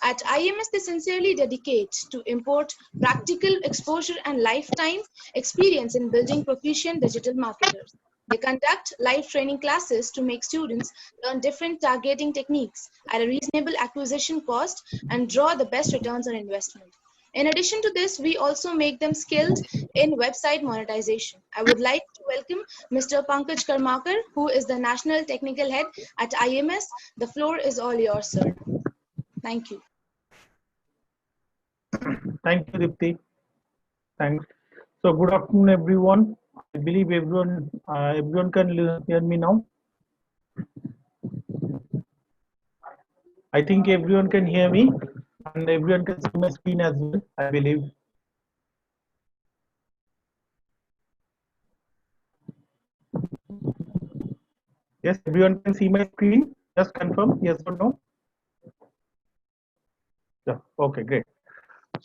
At IMS, they sincerely dedicate to import practical exposure and lifetime experience in building proficient digital marketers. They conduct live training classes to make students learn different targeting techniques at a reasonable acquisition cost and draw the best returns on investment. In addition to this, we also make them skilled in website monetization. I would like to welcome Mr. Pankaj Karmakar, who is the National Technical Head at IMS. The floor is all yours, sir. Thank you. Thank you, Dipti. Thanks. So, good afternoon, everyone. I believe everyone can hear me now. I think everyone can hear me, and everyone can see my screen as well. I believe. Yes, everyone can see my screen. Just confirm yes or no. Yeah. Okay, great.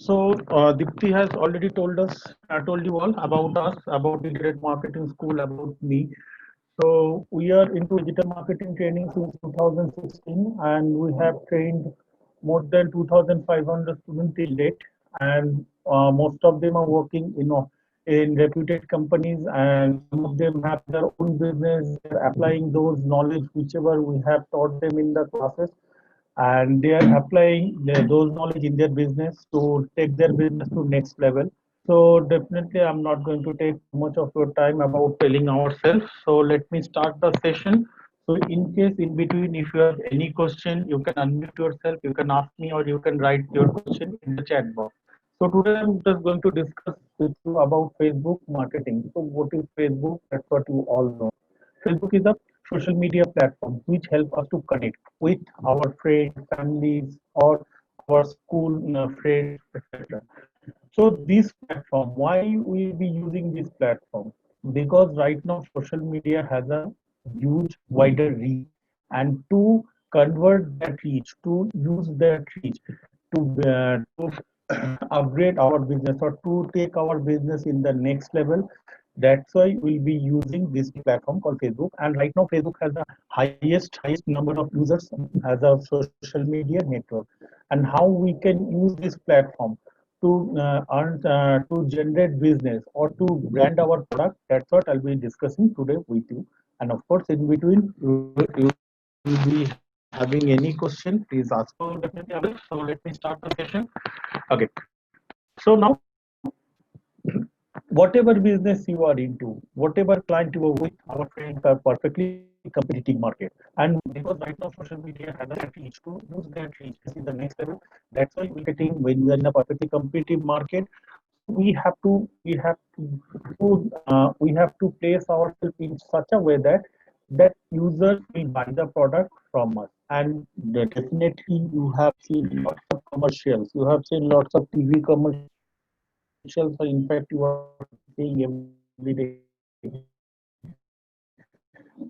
So, Dipti has already told you all about us, about the Great Marketing School, about me. So, we are into digital marketing training since 2016, and we have trained more than 2,500 students till date, and most of them are working, in reputed companies, and some of them have their own business. They're applying those knowledge whichever we have taught them in the classes, and they are applying those knowledge in their business to take their business to next level. So definitely I'm not going to take much of your time about telling ourselves. So let me start the session. So in case in between, if you have any question, you can unmute yourself, you can ask me, or you can write your question in the chat box. So today I'm just going to discuss with you about Facebook marketing. So what is Facebook? That's what you all know. Facebook is a social media platform which help us to connect with our friends, families, or our school friends, etc. So this platform, why we will be using this platform? Because right now social media has a huge wider reach, and to convert that reach, to use that reach to upgrade our business or to take our business in the next level. That's why we'll be using this platform called Facebook. And right now, Facebook has the highest number of users as a social media network. And how we can use this platform to earn, to generate business or to brand our product. That's what I'll be discussing today with you. And of course, in between, you will be having any question, please ask. So definitely, so let me start the session. Okay. So now, whatever business you are into, whatever client you are with, our friends are perfectly competitive market. And because right now social media has a reach, to use that reach is in the next level. That's why we getting, when we are in a perfectly competitive market, so we have to place ourselves in such a way that users will buy the product from us. And definitely you have seen lots of commercials, you have seen lots of TV commercials, or in fact you are seeing every day.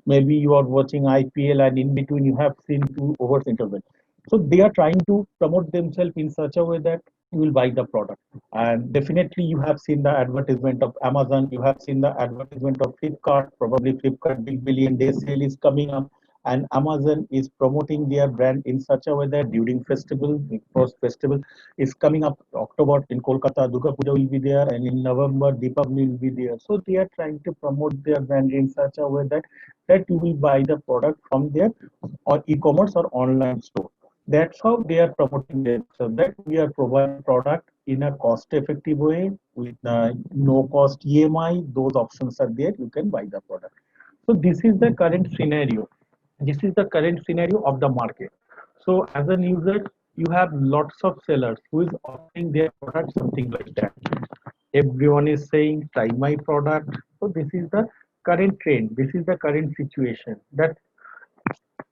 Maybe you are watching IPL, and in between you have seen 2 overs interval. So they are trying to promote themselves in such a way that you will buy the product. And definitely you have seen the advertisement of Amazon, you have seen the advertisement of Flipkart. Probably Flipkart Big Billion Day sale is coming up, and Amazon is promoting their brand in such a way that during festival, the first festival is coming up October in Kolkata, Durga Puja will be there, and in November Deepavali will be there. So they are trying to promote their brand in such a way that you will buy the product from their or e-commerce or online store. That's how they are promoting themselves, that we are providing product in a cost effective way with no cost EMI. Those options are there, you can buy the product. So this is the current scenario. This is the current scenario of the market. So as an user, you have lots of sellers who is offering their product something like that. Everyone is saying, try my product. So this is the current trend. This is the current situation, that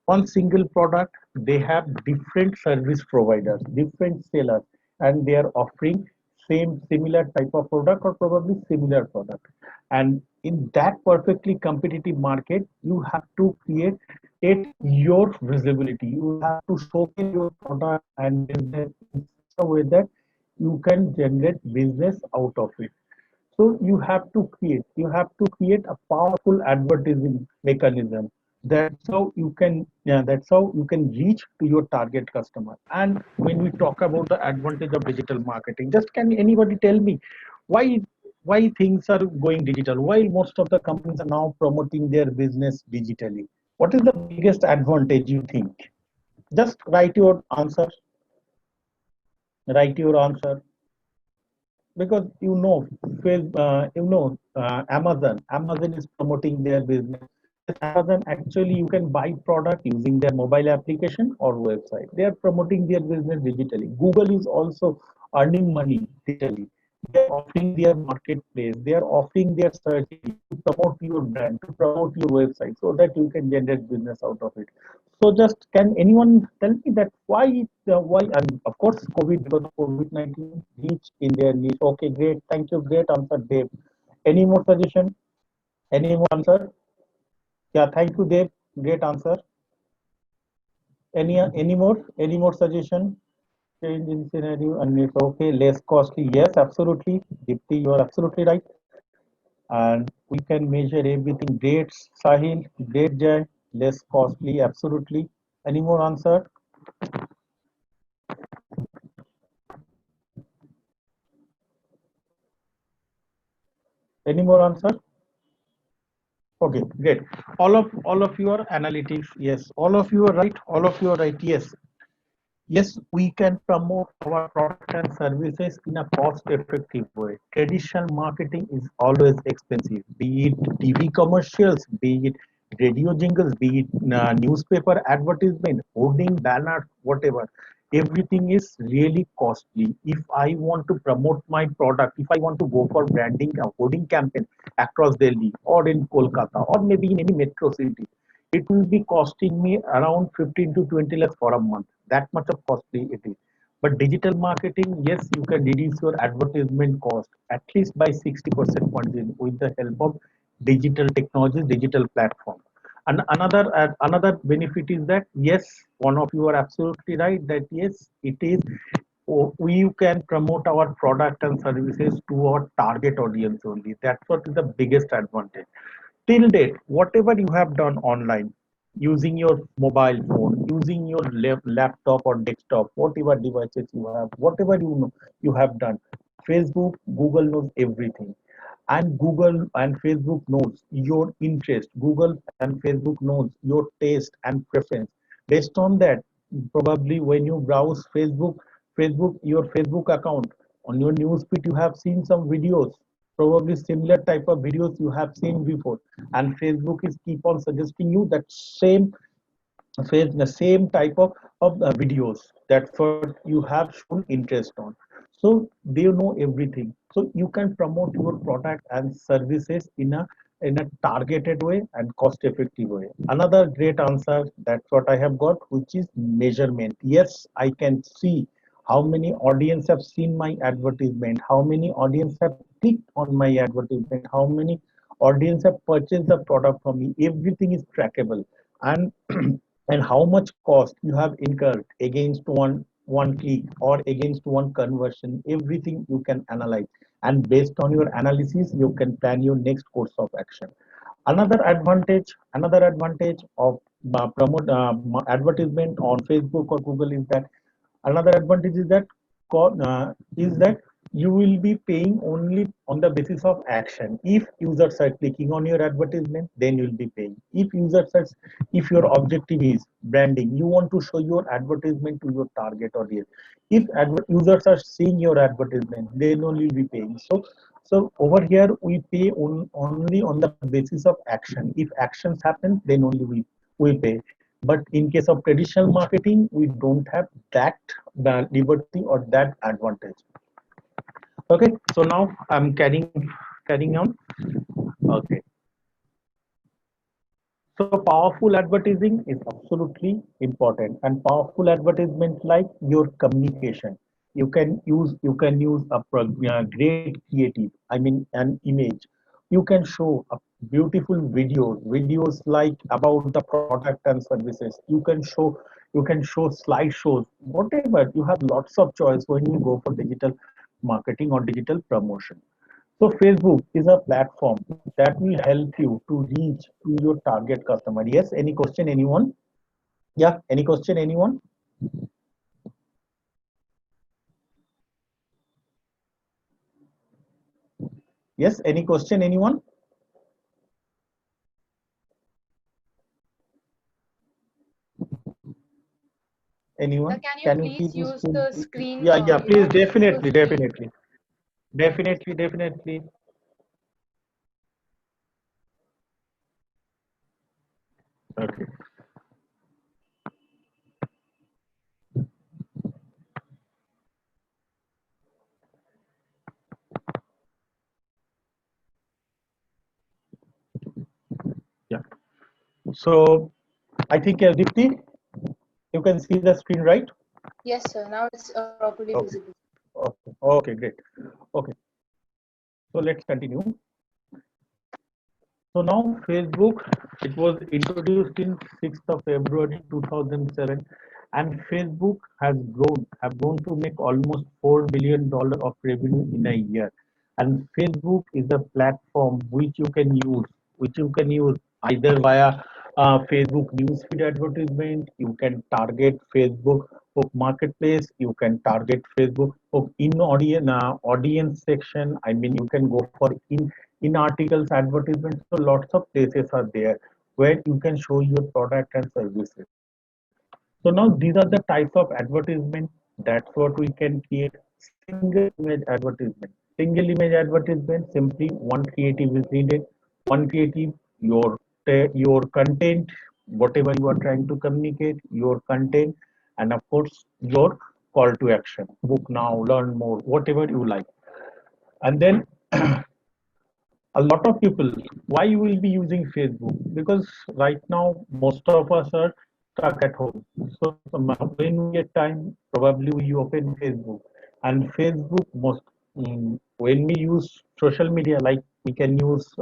one single product, they have different service providers, different sellers, and they are offering similar type of product, or probably similar product. And in that perfectly competitive market, you have to create it your visibility. You have to showcase your product and business in such a way that you can generate business out of it. So you have to create a powerful advertising mechanism. That's how you can reach to your target customer. And when we talk about the advantage of digital marketing, just can anybody tell me why why things are going digital? Why most of the companies are now promoting their business digitally? What is the biggest advantage you think? Just write your answer. Write your answer. Because Amazon is promoting their business. Yes, Amazon, actually you can buy product using their mobile application or website. They are promoting their business digitally. Google is also earning money digitally. They are offering their marketplace, they are offering their search engine to promote your brand, to promote your website, so that you can generate business out of it. So just can anyone tell me that why, and of course COVID, because of COVID-19 reach in their niche. Okay, great, thank you, great answer, Dave. Any more suggestion? Any more answer? Yeah, thank you, Dave. Great answer. Any more suggestion? Change in scenario and it's okay, less costly. Yes, absolutely. Dipti, you are absolutely right. And we can measure everything. Great, Sahil, great, Jay. Less costly, absolutely. Any more answer? Any more answer? Okay, great. All of your analytics, yes. All of you are right. All of you are right. Yes. Yes, we can promote our product and services in a cost-effective way. Traditional marketing is always expensive, be it TV commercials, be it radio jingles, be it newspaper advertisement, hoarding, banners, whatever. Everything is really costly. If I want to promote my product, if I want to go for branding, a hoarding campaign across Delhi or in Kolkata or maybe in any metro city, it will be costing me around 15 to 20 lakhs for a month. That much of costly it is. But digital marketing, yes, you can reduce your advertisement cost at least by 60% margin with the help of digital technologies, digital platform. And another benefit is that yes, one of you are absolutely right that yes, it is we can promote our product and services to our target audience only. That's what is the biggest advantage. Till date, whatever you have done online, using your mobile phone, using your laptop or desktop, whatever devices you have, whatever you have done, Facebook, Google knows everything. And Google and Facebook knows your interest. Google and Facebook knows your taste and preference. Based on that, probably when you browse your Facebook account, on your newsfeed, you have seen some videos, probably similar type of videos you have seen before, and Facebook is keep on suggesting you that the same type of videos. That's what you have shown interest on. So they know everything. So you can promote your product and services in a targeted way and cost effective way. Another great answer, that's what I have got, which is measurement. Yes, I can see how many audience have seen my advertisement, how many audience have clicked on my advertisement, how many audience have purchased the product from me. Everything is trackable. And and how much cost you have incurred against one click or against one conversion, everything you can analyze, and based on your analysis you can plan your next course of action. Another advantage of promote advertisement on Facebook or Google is that another advantage is that you will be paying only on the basis of action. If users are clicking on your advertisement, then you'll be paying. If your objective is branding, you want to show your advertisement to your target audience. If users are seeing your advertisement, then only you'll be paying. So over here we pay only on the basis of action. If actions happen, then only we pay. But in case of traditional marketing, we don't have that the liberty or that advantage. Okay, so now I'm carrying on. Okay, so powerful advertising is absolutely important, and powerful advertisement like your communication. You can use great creative. I mean, an image. You can show a beautiful videos like about the product and services. You can show slideshows. Whatever, you have lots of choice when you go for digital marketing or digital promotion. So Facebook is a platform that will help you to reach to your target customer. Yes, any question, anyone? Yeah, any question, anyone? Yes, any question, anyone? Sir, Anyone? can you Can you please please? use the screen, Yeah, yeah, please, full definitely, screen? definitely, definitely, definitely. Okay. Yeah. So I think Dipti, you can see the screen, right? Yes, sir. Now it's properly Okay. visible. Okay. Okay. Great. Okay. So let's continue. So now Facebook, it was introduced in 6th of February 2007, and Facebook have grown to make almost $4 billion of revenue in a year. And Facebook is a platform which you can use either via Facebook newsfeed advertisement. You can target Facebook for marketplace. You can target Facebook for in audience section. I mean, you can go for in articles advertisements, so lots of places are there where you can show your product and services. So now these are the types of advertisement. That's what we can create. Single image advertisement. Single image advertisement, simply one creative is needed. One creative, your your content, whatever you are trying to communicate, your content, and of course your call to action. Book now, learn more, whatever you like. And then a lot of people, why you will be using Facebook? Because right now most of us are stuck at home. So when we get time, probably we open Facebook. And Facebook when we use social media, like we can use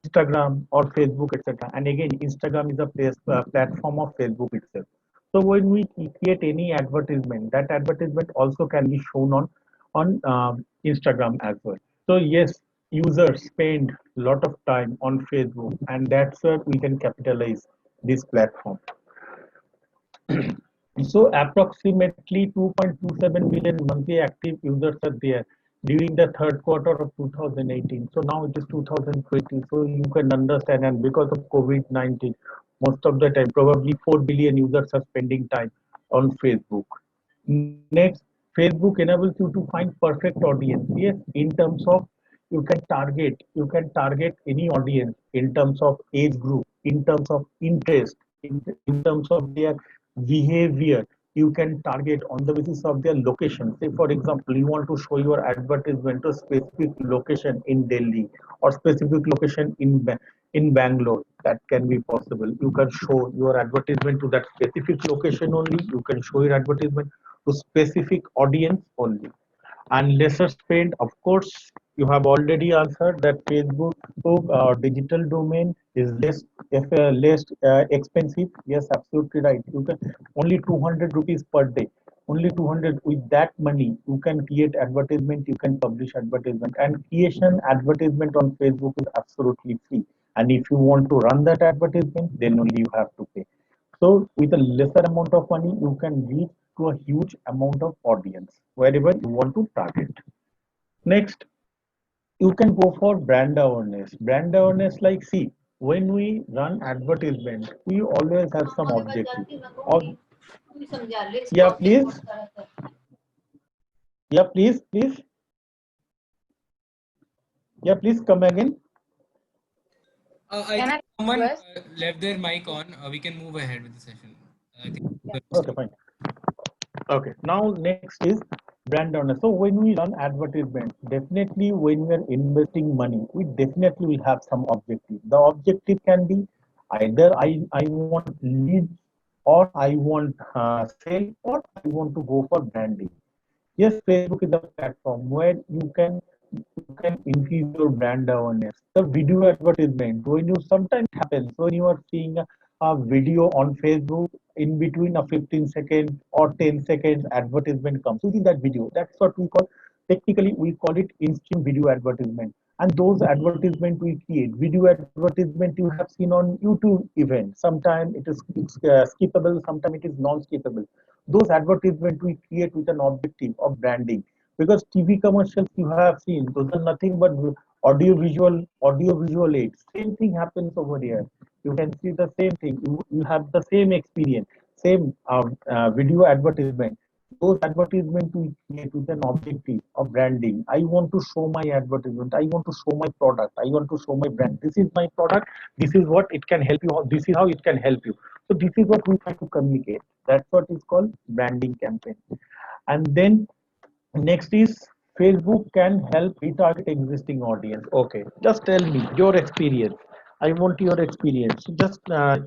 Instagram or Facebook, etc. And again, Instagram is a platform of Facebook itself. So when we create any advertisement, that advertisement also can be shown on Instagram as well. So yes, users spend a lot of time on Facebook, and that's where we can capitalize this platform. So approximately 2.27 million monthly active users are there during the third quarter of 2018. So now it is 2020. So you can understand, and because of COVID-19, most of the time, probably 4 billion users are spending time on Facebook. Next, Facebook enables you to find perfect audience. Yes, in terms of you can target any audience in terms of age group, in terms of interest, in terms of their behavior. You can target on the basis of their location. Say, for example, you want to show your advertisement to a specific location in Delhi or specific location in Bangalore. That can be possible. You can show your advertisement to that specific location only. You can show your advertisement to specific audience only. And lesser spend, of course, you have already answered that Facebook digital domain is less expensive. Yes, absolutely right. You can only 200 rupees per day. Only 200. With that money, you can create advertisement, you can publish advertisement, and creation advertisement on Facebook is absolutely free. And if you want to run that advertisement, then only you have to pay. So with a lesser amount of money, you can reach to a huge amount of audience wherever you want to target. Next, you can go for brand awareness. Brand awareness, like, see, when we run advertisement, we always have some objective. Ob- yeah, please. Yeah, please, please. Yeah, please come again. I Can think I someone request? left their mic on. We can move ahead with the session. I think. Yeah. Okay, fine. Okay, now next is brand awareness. So when we run advertisement, definitely when we are investing money, we definitely will have some objective. The objective can be either I want leads, or I want sale, or I want to go for branding. Yes, Facebook is a platform where you can increase your brand awareness. The video advertisement, when you sometimes happens when you are seeing a video on Facebook, in between a 15 second or 10 seconds advertisement comes within that video. That's what we call Technically, we call it in-stream video advertisement. And those advertisement we create, video advertisement you have seen on YouTube event. Sometimes it's skippable, sometimes it is non-skippable. Those advertisement we create with an objective of branding. Because TV commercials you have seen, those are nothing but audio visual aids. Same thing happens over here. You can see the same thing. You have the same experience, same video advertisement. Those advertisements we create with an objective of branding. I want to show my advertisement. I want to show my product. I want to show my brand. This is my product. This is what it can help you. This is how it can help you. So this is what we try to communicate. That's what is called branding campaign. And then next is Facebook can help retarget existing audience. Okay, just tell me your experience. I want your experience. Just uh,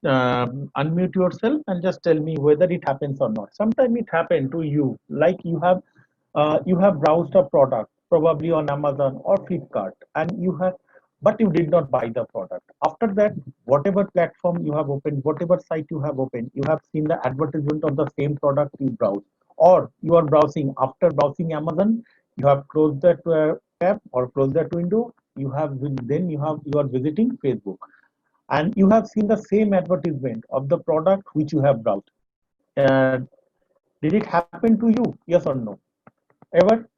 unmute yourself and just tell me whether it happens or not. Sometimes it happened to you, like you have browsed a product probably on Amazon or Flipkart, and but you did not buy the product. After that, whatever platform you have opened, whatever site you have opened, you have seen the advertisement of the same product you browse, or you are browsing after browsing Amazon, you have closed that tab or closed that window. You are visiting Facebook and you have seen the same advertisement of the product which you have browsed. Uh, did it happen to you? Yes or no? Ever?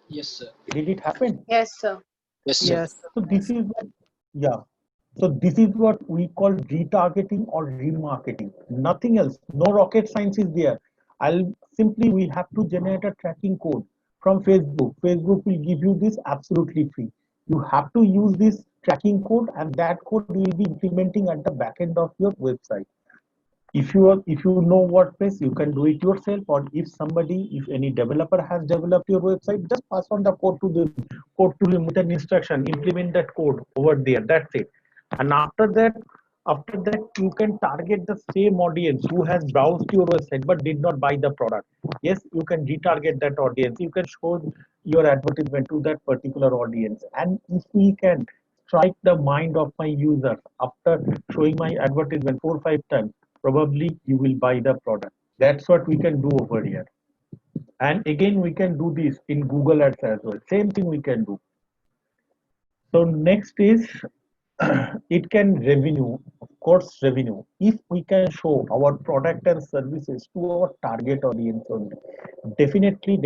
Yes, sir. Did it happen? Yes, sir. Yes, sir. Yes. So this is what, yeah. So this is what we call retargeting or remarketing. Nothing else. No rocket science is there. We have to generate a tracking code from Facebook. Facebook will give you this absolutely free. You have to use this tracking code, and that code will be implementing at the back end of your website. If you know WordPress, you can do it yourself, or if any developer has developed your website, just pass on the code to him with an instruction, implement that code over there. That's it. And after that, you can target the same audience who has browsed your website but did not buy the product. Yes, you can retarget that audience. You can show your advertisement to that particular audience. And if we can strike the mind of my users after showing my advertisement 4 or 5 times, probably you will buy the product. That's what we can do over here. And again, we can do this in Google Ads as well. Same thing we can do. So next is it can revenue, of course, revenue. If we can show our product and services to our target audience only, definitely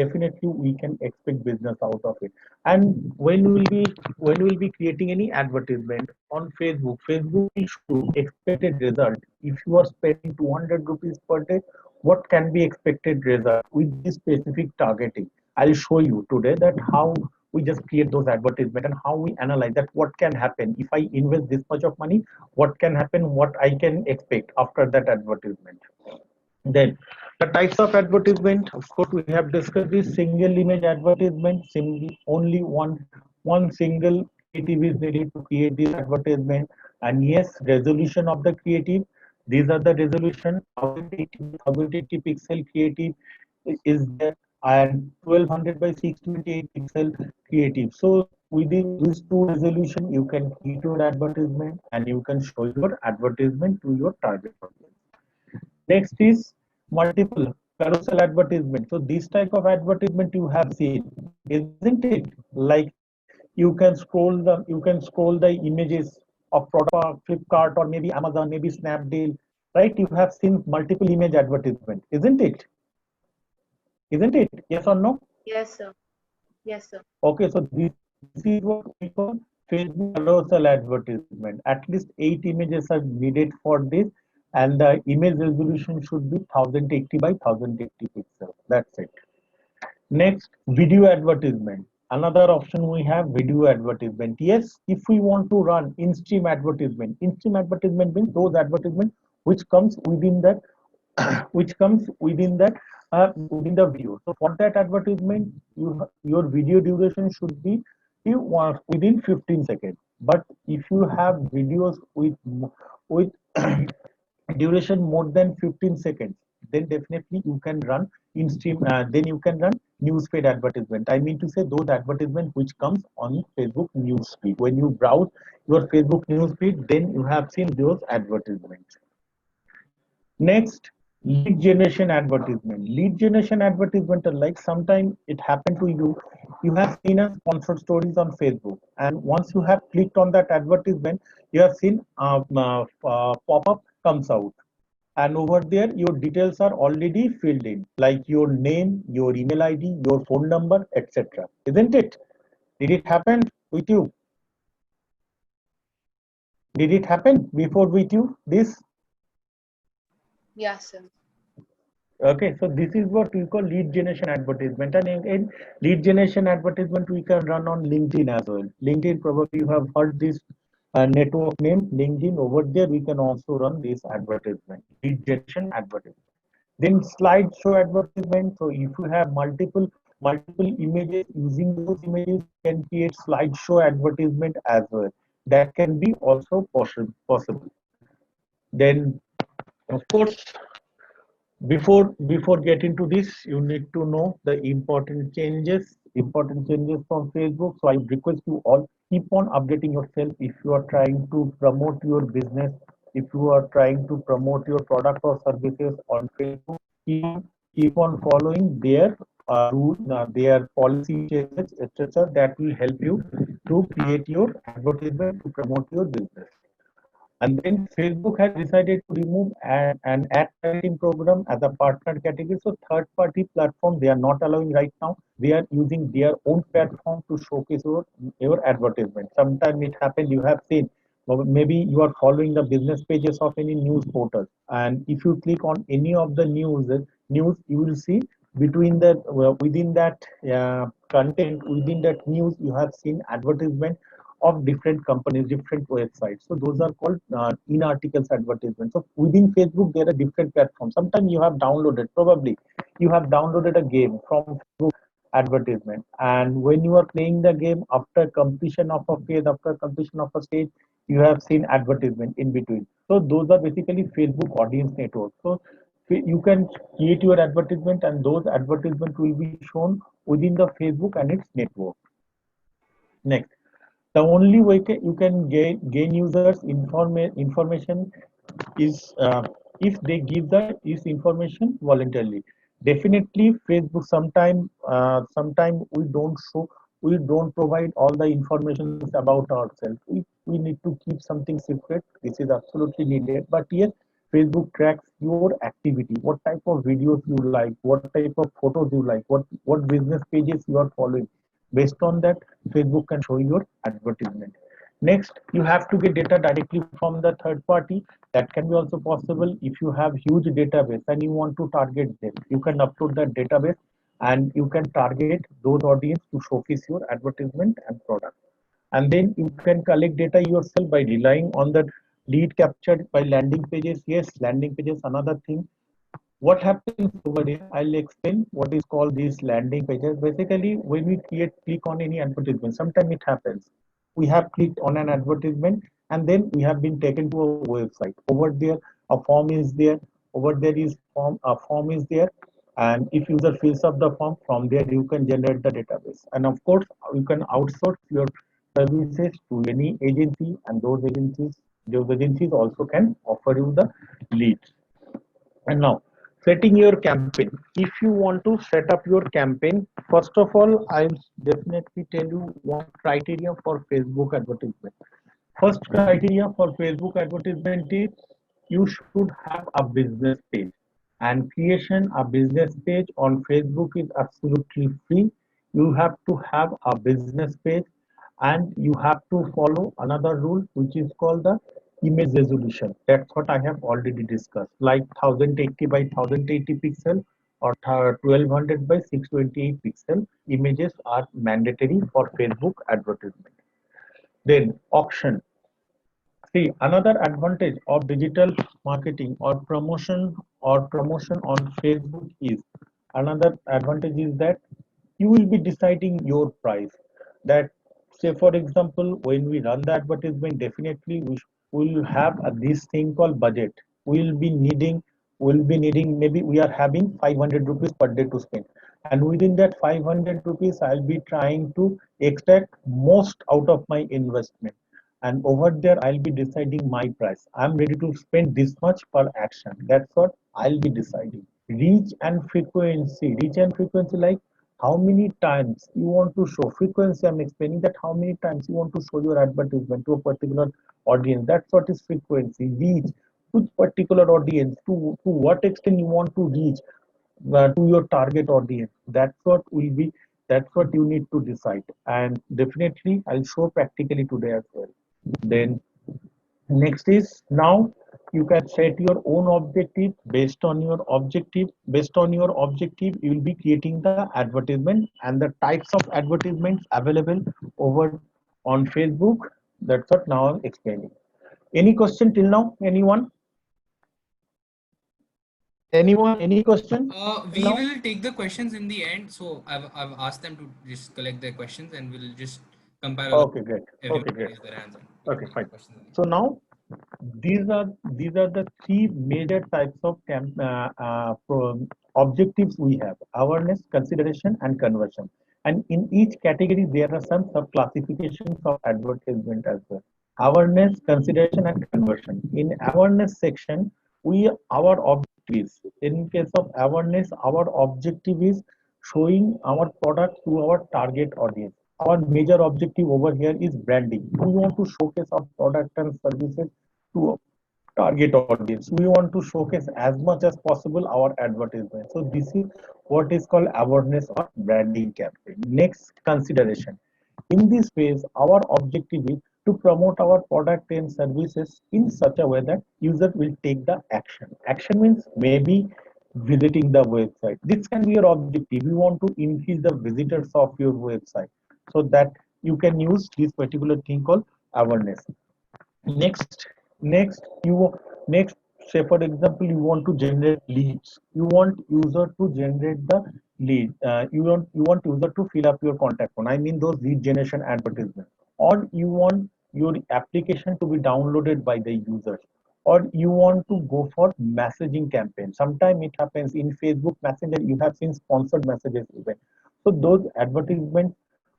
we can expect business out of it. And when we'll be creating any advertisement on Facebook, Facebook will show expected result. If you are spending 200 rupees per day, what can be expected result with this specific targeting? I'll show you today that how we just create those advertisement and how we analyze that what can happen if I invest this much of money, what can happen, what I can expect after that advertisement. Then the types of advertisement, of course, we have discussed this single image advertisement. Only one single creative is needed to create this advertisement. And yes, resolution of the creative. These are the resolution 1080 pixel creative is there, and 1200 by 628 pixel creative. So within these two resolution, you can create your advertisement and you can show your advertisement to your target audience. Next is multiple carousel advertisement. So this type of advertisement you have seen, isn't it? Like you can scroll the images of product Flipkart or maybe Amazon, maybe Snapdeal, right? You have seen multiple image advertisement, isn't it? Isn't it? Yes or no? Yes, sir. Yes, sir. Okay, so this is what we call Facebook carousel advertisement. At least 8 images are needed for this, and the image resolution should be 1080 by 1080 pixels. That's it. Next, video advertisement. Another option we have video advertisement. Yes, if we want to run in-stream advertisement means those advertisement which comes within that within the video. So for that advertisement, your video duration should be within 15 seconds. But if you have videos with duration more than 15 seconds, then definitely you can run in stream. Then you can run newsfeed advertisement. I mean to say those advertisement which comes on Facebook newsfeed. When you browse your Facebook newsfeed, then you have seen those advertisements. Next, Lead generation advertisement. Lead generation advertisement are like sometime it happened to you. You have seen a sponsored stories on Facebook, and once you have clicked on that advertisement, you have seen pop-up comes out, and over there your details are already filled in, like your name, your email ID, your phone number, etc. Isn't it? Did it happen with you? Did it happen before with you? This? Yeah, sir. Okay, so this is what we call lead generation advertisement. And in lead generation advertisement, we can run on LinkedIn as well. LinkedIn, probably you have heard this network name, LinkedIn. Over there, we can also run this advertisement, lead generation advertisement. Then slideshow advertisement. So if you have multiple images, using those images, you can create slideshow advertisement as well. That can be also possible. Then, of course, before getting to this, you need to know the important changes from Facebook. So I request you all, keep on updating yourself. If you are trying to promote your business, if you are trying to promote your product or services on Facebook, keep on following their rule, their policy changes, etc., that will help you to create your advertisement to promote your business. And then Facebook has decided to remove an ad targeting program as a partner category. So third party platform, they are not allowing right now. They are using their own platform to showcase your advertisement. Sometimes it happened, you have seen, or maybe you are following the business pages of any news portal. And if you click on any of the news, you will see between that, within that content, within that news, you have seen advertisement of different companies, different websites. So those are called in articles advertisements. So within Facebook, there are different platforms. Sometimes you have downloaded, probably you have downloaded a game from Facebook advertisement. And when you are playing the game, after completion of a phase, after completion of a stage, you have seen advertisement in between. So those are basically Facebook audience network. So you can create your advertisement, and those advertisements will be shown within the Facebook and its network. Next, the only way you can gain users information is if they give this information voluntarily. Definitely, Facebook sometime we don't provide all the information about ourselves. We need to keep something secret. This is absolutely needed. But yes, Facebook tracks your activity, what type of videos you like, what type of photos you like, what business pages you are following. Based on that, Facebook can show your advertisement. Next, you have to get data directly from the third party. That can be also possible if you have huge database and you want to target them. You can upload that database and you can target those audience to showcase your advertisement and product. And then you can collect data yourself by relying on the lead captured by landing pages. Yes, landing pages, another thing. What happens over here, I'll explain what is called these landing pages. Basically, when we click on any advertisement, sometimes it happens, we have clicked on an advertisement and then we have been taken to a website. Over there a form is there, over there is a form is there, and if user fills up the form, from there you can generate the database. And of course, you can outsource your services to any agency, and those agencies also can offer you the leads. And now, setting your campaign. If you want to set up your campaign, first of all, I'll definitely tell you one criteria for Facebook advertisement. First criteria for Facebook advertisement is you should have a business page. And creation a business page on Facebook is absolutely free. You have to have a business page, and you have to follow another rule which is called the image resolution. That's what I have already discussed, like 1080 by 1080 pixel or 1200 by 628 pixel images are mandatory for Facebook advertisement. Then auction. See, another advantage of digital marketing or promotion on Facebook is, another advantage is that you will be deciding your price. That, say for example, when we run the advertisement, definitely will have this thing called budget. We'll be needing, maybe we are having 500 rupees per day to spend, and within that 500 rupees I'll be trying to extract most out of my investment. and over there I'll be deciding my price. I'm ready to spend this much per action. That's what I'll be deciding. Reach and frequency, like how many times you want to show. Frequency, I'm explaining that how many times you want to show your advertisement to a particular audience. That's what is frequency. Reach, to particular audience, to what extent you want to reach to your target audience. That's what you need to decide, and definitely I'll show practically today as well. Then next is, now you can set your own objective. Based on your objective you will be creating the advertisement and the types of advertisements available over on Facebook. That's what now I'm explaining. Any question till now? Anyone, any question till We now? will take the questions in the end. So I've asked them to just collect their questions and we'll just compile all of Okay, great. Okay, everyone great. raise their hands and we can Okay, take the fine. questions in the So now these are the three major types of objectives we have: awareness, consideration, and conversion. And in each category, there are some sub classifications of advertisement as well: awareness, consideration, and conversion. In awareness section, our objective is, in case of awareness, our objective is showing our product to our target audience. Our major objective over here is branding. We want to showcase our product and services to a target audience. We want to showcase as much as possible our advertisement. So this is what is called awareness or branding campaign. Next, consideration. In this phase, our objective is to promote our product and services in such a way that user will take the action. Action means maybe visiting the website. This can be your objective. You want to increase the visitors of your website, so that you can use this particular thing called awareness. Next next you next say for example, you want to generate leads. You want user to generate the lead. You want user to fill up your contact form, I mean those lead generation advertisements. Or you want your application to be downloaded by the users, or you want to go for messaging campaign. Sometimes it happens in Facebook Messenger, you have seen sponsored messages even. So those advertisements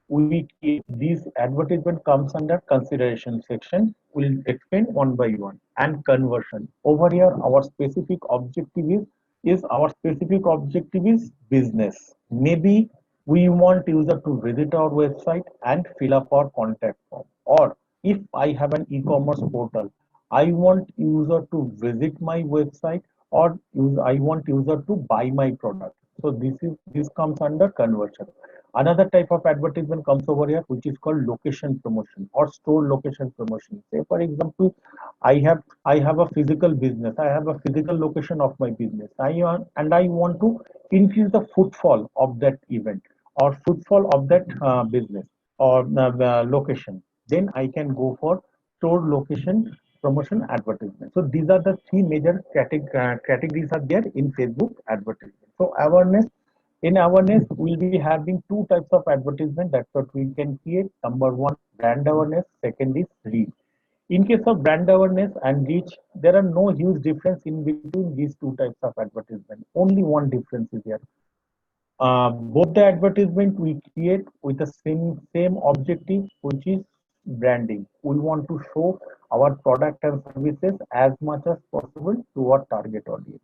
we create, these advertisement comes under consideration section. We'll explain one by one. And conversion, over here our specific objective is business. Maybe we want user to visit our website and fill up our contact form. Or if I have an e-commerce portal, I want user to visit my website, or I want user to buy my product. So this comes under conversion. Another type of advertisement comes over here, which is called location promotion or store location promotion. Say for example, I have a physical business. I have a physical location of my business. I want to increase the footfall of that event, or footfall of that business, or location. Then I can go for store location promotion advertisement. So these are the three major categories are there in Facebook advertisement. So awareness. In awareness, we'll be having two types of advertisement. That's what we can create. Number one, brand awareness. Second is reach. In case of brand awareness and reach, there are no huge difference in between these two types of advertisement. Only one difference is here. Both the advertisement we create with the same objective, which is branding. We want to show our product and services as much as possible to our target audience.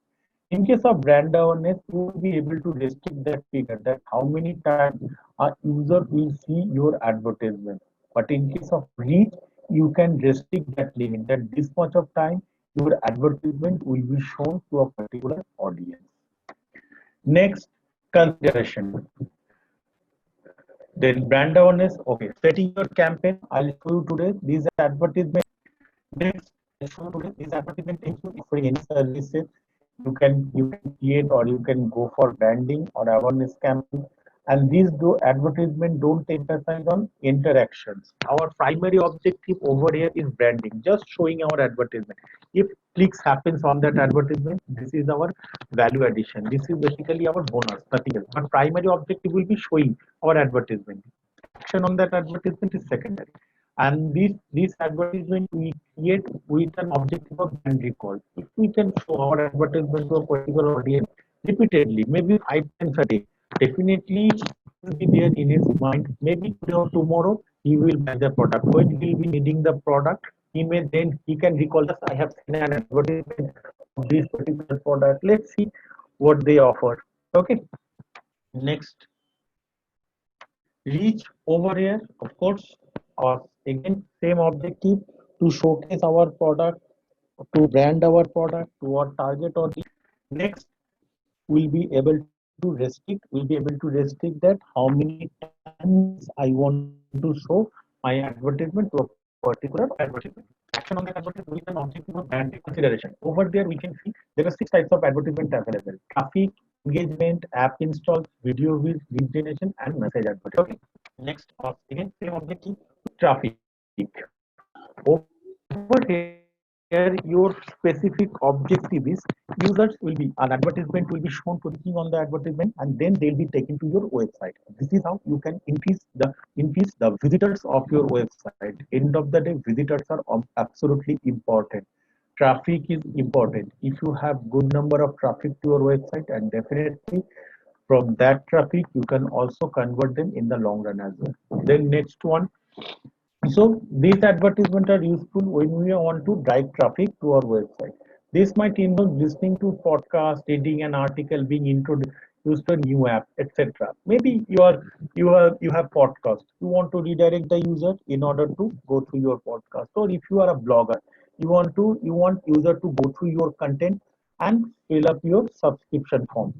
In case of brand awareness, you will be able to restrict that figure, that how many times a user will see your advertisement. But in case of reach, you can restrict that limit, that this much of time your advertisement will be shown to a particular audience. Next, consideration. Then brand awareness. Okay, setting your campaign. I'll show you today these advertisement. Next, I'll show you today these advertisement include offering any services. You can create, or you can go for branding or awareness campaign. And these do advertisement don't emphasize on interactions. Our primary objective over here is branding, just showing our advertisement. If clicks happens on that advertisement, this is our value addition. This is basically our bonus, nothing else. But primary objective will be showing our advertisement. Action on that advertisement is secondary. And this advertisement we create with an objective of brand recall. If we can show our advertisement to a particular audience repeatedly, maybe 5 times a day, definitely it will be there in his mind. Maybe today or tomorrow he will buy the product. When he will be needing the product, he can recall us, I have seen an advertisement of this particular product. Let's see what they offer. Okay. Next, reach over here, of course, or again same objective, to showcase our product, to brand our product to our target audience. Next, we'll be able to restrict that how many times I want to show my advertisement to a particular advertisement. Action on that advertisement with an objective of brand consideration. Over there, we can see there are 6 types of advertisement available: traffic, engagement, app installs, video views, lead generation, and message advertising. Okay. Next, again, same objective, traffic. Over here, your specific objective is users will be, an advertisement will be shown to clicking on the advertisement, and then they'll be taken to your website. This is how you can increase the visitors of your website. End of the day, visitors are absolutely important. Traffic is important. If you have good number of traffic to your website, and definitely from that traffic you can also convert them in the long run as well. Then next one, so these advertisements are useful when we want to drive traffic to our website. This might involve listening to podcast, reading an article, being introduced to a new app, etc. Maybe you have podcast. You want to redirect the user in order to go through your podcast. Or if you are a blogger, you want user to go through your content and fill up your subscription form.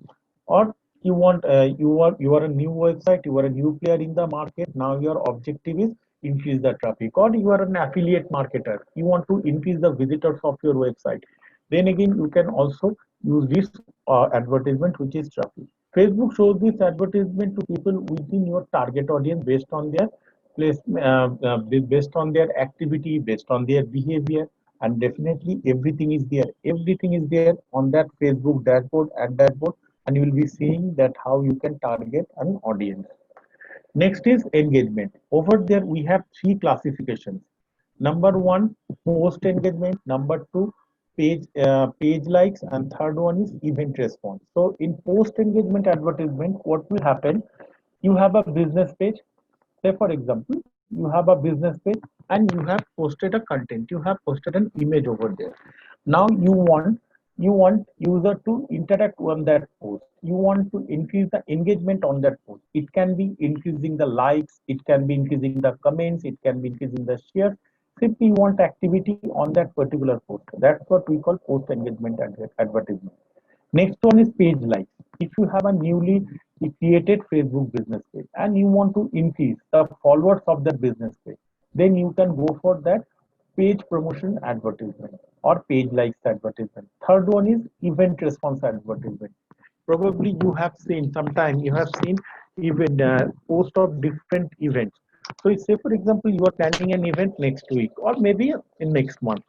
Or you are a new website, you are a new player in the market. Now your objective is increase the traffic. Or you are an affiliate marketer, you want to increase the visitors of your website. Then again, you can also use this advertisement, which is traffic. Facebook shows this advertisement to people within your target audience based on their place, based on their activity, based on their behavior. And definitely everything is there on that Facebook dashboard, at dashboard, and you will be seeing that how you can target an audience. Next is engagement. Over there, we have 3 classifications. Number one, post engagement. Number two, page likes, and third one is event response. So in post engagement advertisement, what will happen? You have a business page. Say for example, you have a business page and you have posted a content. You have posted an image over there. Now you want user to interact on that post. You want to increase the engagement on that post. It can be increasing the likes, it can be increasing the comments, it can be increasing the shares. Simply you want activity on that particular post. That's what we call post engagement advertisement. Next one is page likes. If you have a newly created Facebook business page and you want to increase the followers of that business page, then you can go for that page promotion advertisement or page likes advertisement. Third one is event response advertisement. Probably you have seen, sometime you have seen even post of different events. So say for example, you are planning an event next week or maybe in next month.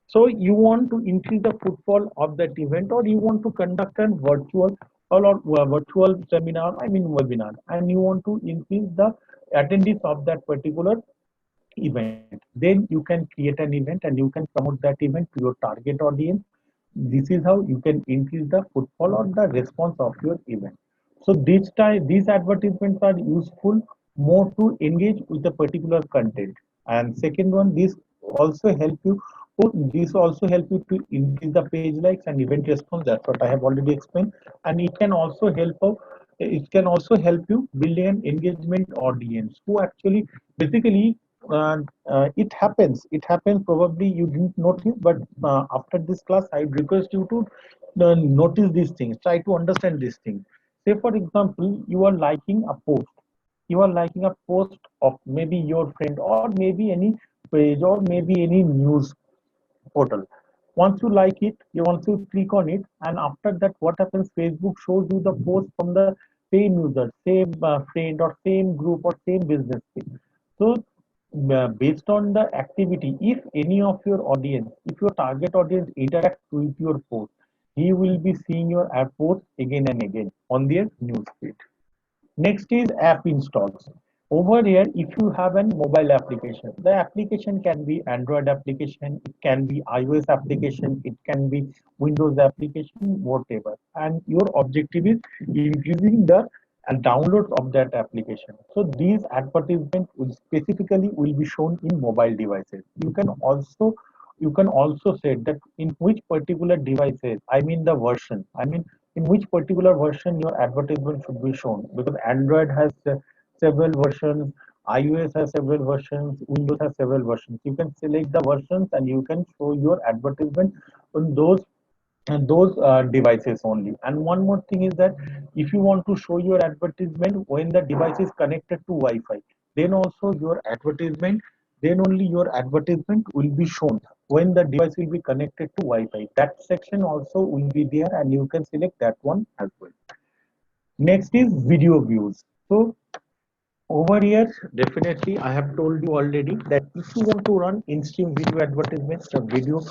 So you want to increase the footfall of that event, or you want to conduct a virtual seminar, I mean webinar, and you want to increase the attendance of that particular event. Then you can create an event and you can promote that event to your target audience. This is how you can increase the footfall or the response of your event. So these advertisements are useful more to engage with a particular content. And second one, also help you this also help you to increase the page likes and event response. That's what I have already explained. And it can also help you build an engagement audience who actually basically it happens probably you didn't notice, but after this class I request you to notice these things, try to understand these things. Say for example, you are liking a post of maybe your friend or maybe any page or maybe any news portal. Once you like it, you want to click on it, and after that, what happens? Facebook shows you the post from the same user, same friend, or same group, or same business page. So, based on the activity, if any of your audience, if your target audience interacts with your post, he will be seeing your ad post again and again on their news feed. Next is app installs. Over here, if you have a mobile application, the application can be Android application, it can be iOS application, it can be Windows application, whatever. And your objective is increasing the and downloads of that application. So these advertisements will specifically will be shown in mobile devices. You can also say that in which particular devices, I mean the version, I mean in which particular version your advertisement should be shown, because Android has several versions, iOS has several versions, Windows has several versions. You can select the versions and you can show your advertisement on those devices only. And one more thing is that if you want to show your advertisement when the device is connected to Wi-Fi, then also your advertisement, then only your advertisement will be shown when the device will be connected to Wi-Fi. That section also will be there and you can select that one as well. Next is video views. So over here, definitely, I have told you already that if you want to run in-stream video advertisements, the video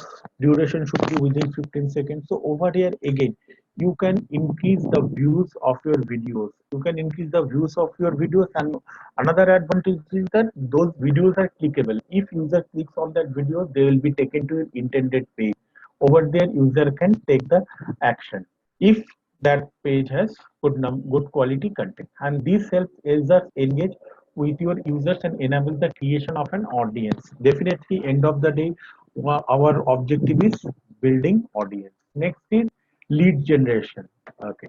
duration should be within 15 seconds. So over here, again, you can increase the views of your videos. You can increase the views of your videos, and another advantage is that those videos are clickable. If user clicks on that video, they will be taken to your intended page. Over there, user can take the action if that page has good quality content, and this helps users engage with your users and enable the creation of an audience. Definitely, end of the day, our objective is building audience. Next is lead generation. Okay,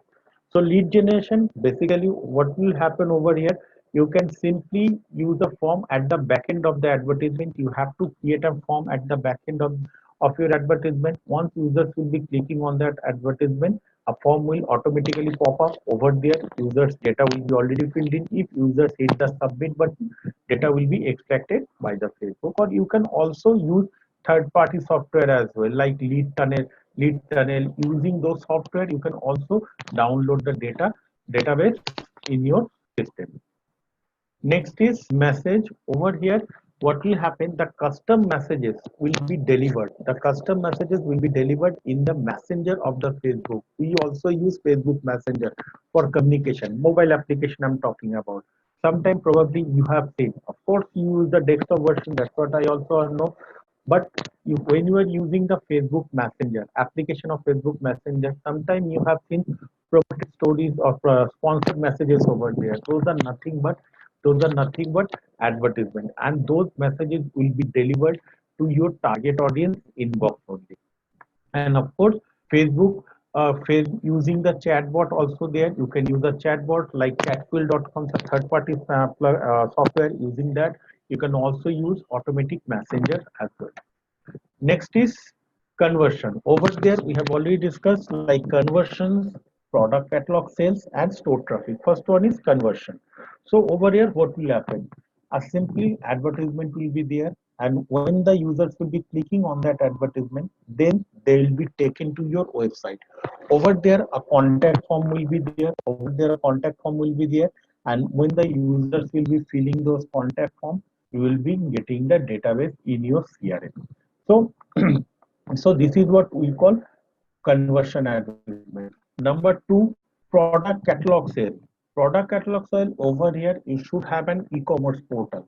so lead generation, basically what will happen over here, you can simply use a form at the back end of the advertisement. You have to create a form at the back end of your advertisement. Once users will be clicking on that advertisement, a form will automatically pop up over there. Users data will be already filled in. If users hit the submit button, data will be extracted by the Facebook. Or you can also use third-party software as well, like lead tunnel. Using those software, you can also download the database in your system. Next is message. Over here, what will happen, the custom messages will be delivered. The custom messages will be delivered in the messenger of the Facebook. We also use Facebook Messenger for communication, mobile application I'm talking about. Sometime probably you have seen, of course you use the desktop version, that's what I also know. But when you are using the Facebook Messenger, application of Facebook Messenger, sometime you have seen promoted stories or sponsored messages over there. Those are nothing but advertisement, and those messages will be delivered to your target audience inbox only. And of course, Facebook, using the chatbot also there. You can use a chatbot like Chatfill.com, a third-party software. Using that, you can also use automatic messenger as well. Next is conversion. Over there, we have already discussed like conversions, product catalog sales, and store traffic. First one is conversion. So over here, what will happen? A simply advertisement will be there, and when the users will be clicking on that advertisement, then they will be taken to your website. Over there, a contact form will be there. Over there, a contact form will be there, and when the users will be filling those contact form, you will be getting the database in your CRM. So, so this is what we call conversion advertisement. Number two, product catalog sale. Product catalog sale, over here, you should have an e-commerce portal,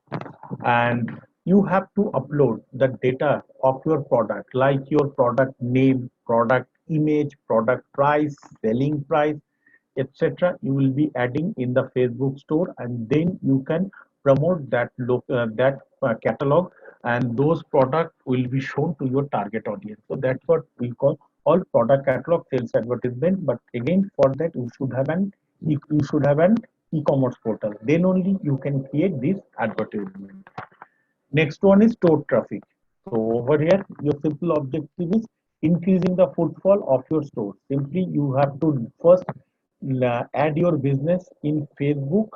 and you have to upload the data of your product, like your product name, product image, product price, selling price, etc. You will be adding in the Facebook store, and then you can promote that catalog, and those products will be shown to your target audience. So that's what we call all product catalog sales advertisement. But again, for that you should have an e-commerce portal. Then only you can create this advertisement. Next one is store traffic. So over here, your simple objective is increasing the footfall of your store. Simply, you have to first add your business in Facebook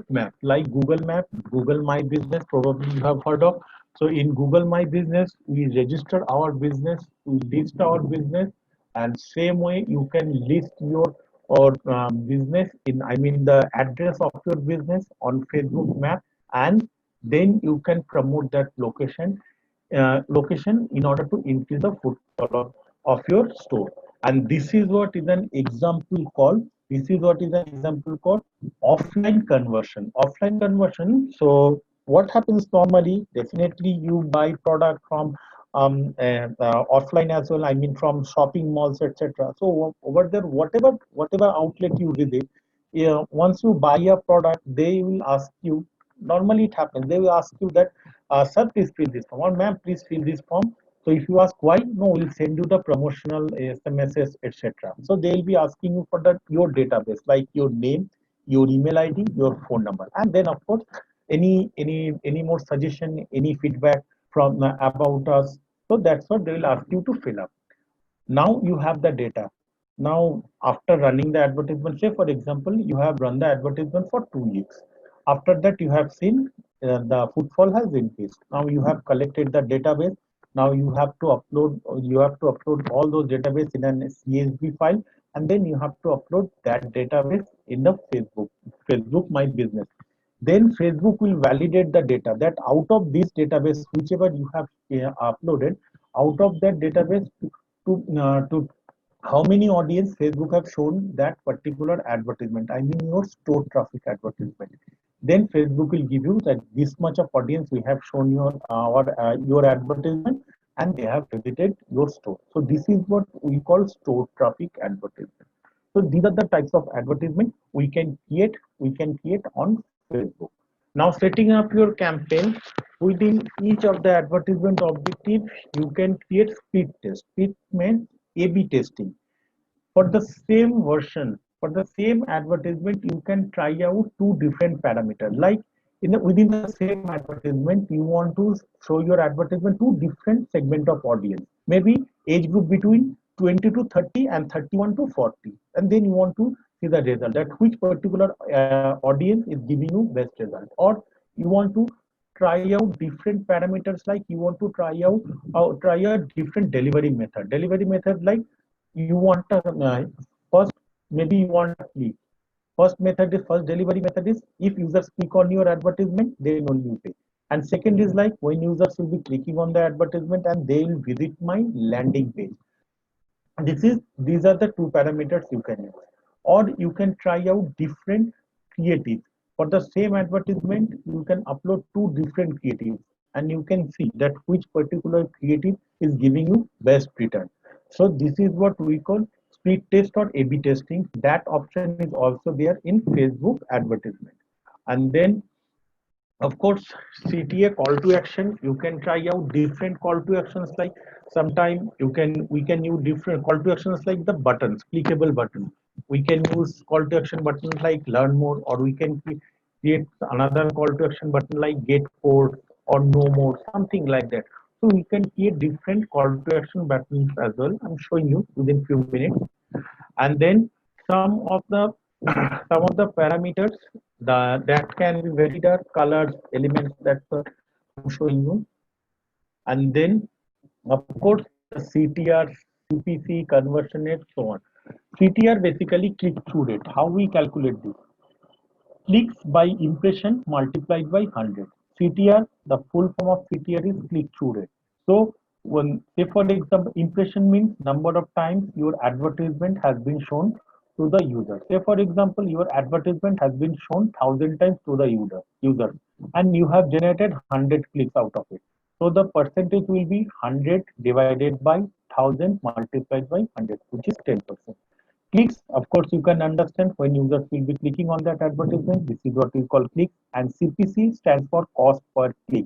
Map, like Google Map, Google My Business, probably you have heard of. So in Google My Business, we register our business, we list our business, and same way you can list your or business in, I mean the address of your business on Facebook Map, and then you can promote that location in order to increase the footfall of your store. And this is what is an example called offline conversion. Offline conversion. So what happens normally? Definitely, you buy product from offline as well. I mean from shopping malls, etc. So over there, whatever outlet you visit, yeah, once you buy a product, they will ask you, normally it happens, they will ask you that, sir, please fill this form, or ma'am, please fill this form. So if you ask why, no, we'll send you the promotional SMSs, etc. So they will be asking you for the your database, like your name, your email ID, your phone number, and then of course any more suggestion, any feedback from about us. So that's what they will ask you to fill up. Now you have the data. Now after running the advertisement, say for example you have run the advertisement for 2 weeks. After that you have seen the footfall has increased. Now you have collected the database. Now you have to upload all those database in an CSV file, and then you have to upload that database in the Facebook My Business. Then Facebook will validate the data that out of this database, whichever you have uploaded, out of that database, to how many audience Facebook have shown that particular advertisement. I mean your store traffic advertisement. Then Facebook will give you that this much of audience we have shown your advertisement, and they have visited your store. So this is what we call store traffic advertisement. So these are the types of advertisement we can create. We can create on Facebook. Now setting up your campaign within each of the advertisement objective, you can create speed test. Speed means A/B testing. For the same version, for the same advertisement, you can try out two different parameters. Like within the same advertisement, you want to show your advertisement to different segment of audience. Maybe age group between 20 to 30 and 31 to 40. And then you want to see the result, that which particular audience is giving you best result. Or you want to try out different parameters, like you want to try a different delivery method. Delivery method, like you want first, maybe you want a click. First delivery method is if users click on your advertisement, then only you pay. And second is like when users will be clicking on the advertisement and they will visit my landing page. These are the two parameters you can use. Or you can try out different creatives. For the same advertisement, you can upload two different creatives, and you can see that which particular creative is giving you best return. So this is what we call speed test or A/B testing. That option is also there in Facebook advertisement. And then of course, CTA call to action. You can try out different call to actions. Like sometime we can use different call to actions like the buttons, clickable button. We can use call to action buttons like learn more, or we can create another call to action button like get code or know more, something like that. So we can create different call to action buttons as well. I'm showing you within few minutes. And then some of the some of the parameters that can be very dark colors elements that I'm showing you. And then of course the CTR, CPC, conversion rate, so on. CTR basically click through rate. How we calculate this? Clicks by impression multiplied by 100. CTR, the full form of CTR is click through rate. So when, say for example, impression means number of times your advertisement has been shown to the user. Say for example, your advertisement has been shown 1,000 times to the user, and you have generated 100 clicks out of it. So the percentage will be 100 divided by 1,000 multiplied by 100, which is 10%. Clicks, of course, you can understand when users will be clicking on that advertisement. This is what we call clicks, and CPC stands for cost per click.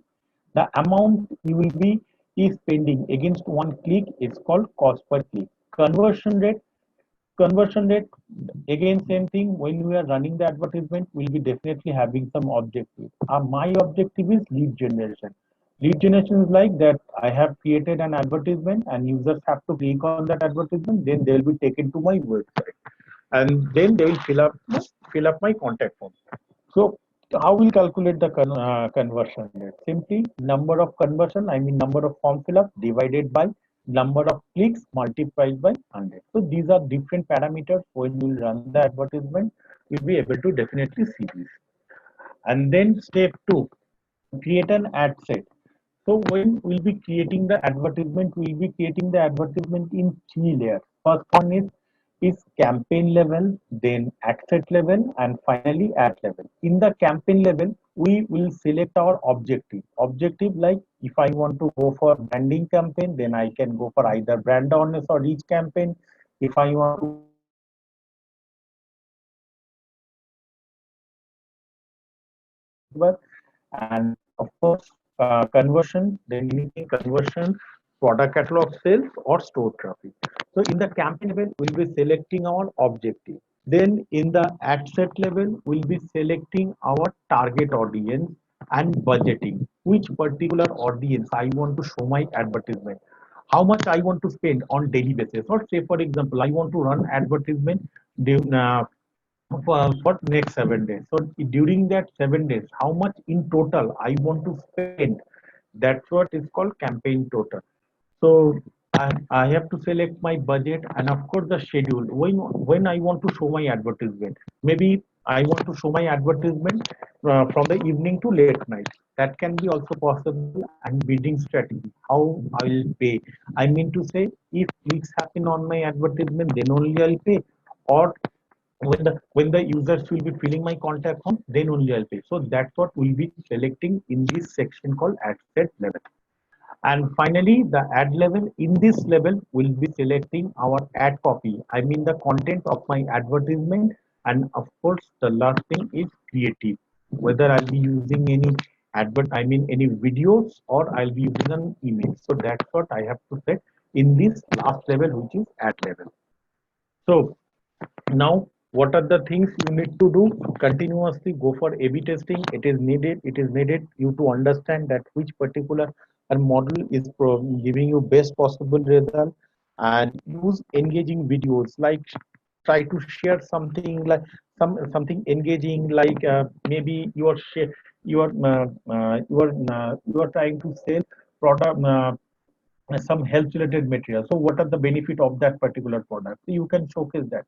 The amount you will be is spending against one click is called cost per click. Conversion rate, again same thing. When we are running the advertisement, we'll be definitely having some objective. My objective is lead generation. Lead generation is like that I have created an advertisement and users have to click on that advertisement, then they'll be taken to my website, and then they will fill up my contact form. So how we calculate the conversion rate? Simply number of conversion, I mean number of form fill up divided by number of clicks multiplied by 100. So these are different parameters. When you run the advertisement, you'll be able to definitely see this. And then step 2, create an ad set. So when we'll be creating the advertisement, we'll be creating the advertisement in 3 layers. First one is campaign level, then ad set level, and finally ad level. In the campaign level, we will select our objective. Objective, like if I want to go for branding campaign, then I can go for either brand awareness or reach campaign. If I want to whatever, and of course conversion, then anything conversion, product catalog sales or store traffic. So in the campaign level, we'll be selecting our objective. Then in the ad set level, we'll be selecting our target audience and budgeting, which particular audience I want to show my advertisement, how much I want to spend on daily basis. Or say for example, I want to run advertisement for next 7 days. So during that 7 days, how much in total I want to spend? That's what is called campaign total. So I have to select my budget and of course the schedule. When I want to show my advertisement, maybe I want to show my advertisement from the evening to late night. That can be also possible. And bidding strategy, how I will pay. I mean to say, if clicks happen on my advertisement, then only I'll pay, or when the users will be filling my contact form, then only I'll pay. So that's what we'll be selecting in this section called ad set level. And finally, the ad level. In this level, we'll be selecting our ad copy. I mean the content of my advertisement. And of course, the last thing is creative. Whether I'll be using any videos, or I'll be using an image. So that's what I have to set in this last level, which is ad level. So now, what are the things you need to do? Continuously go for A/B testing. It is needed you to understand that which particular model is giving you best possible result, and use engaging videos, like try to share something like something engaging, like maybe you are trying to sell product, some health related material. So what are the benefit of that particular product? So you can showcase that.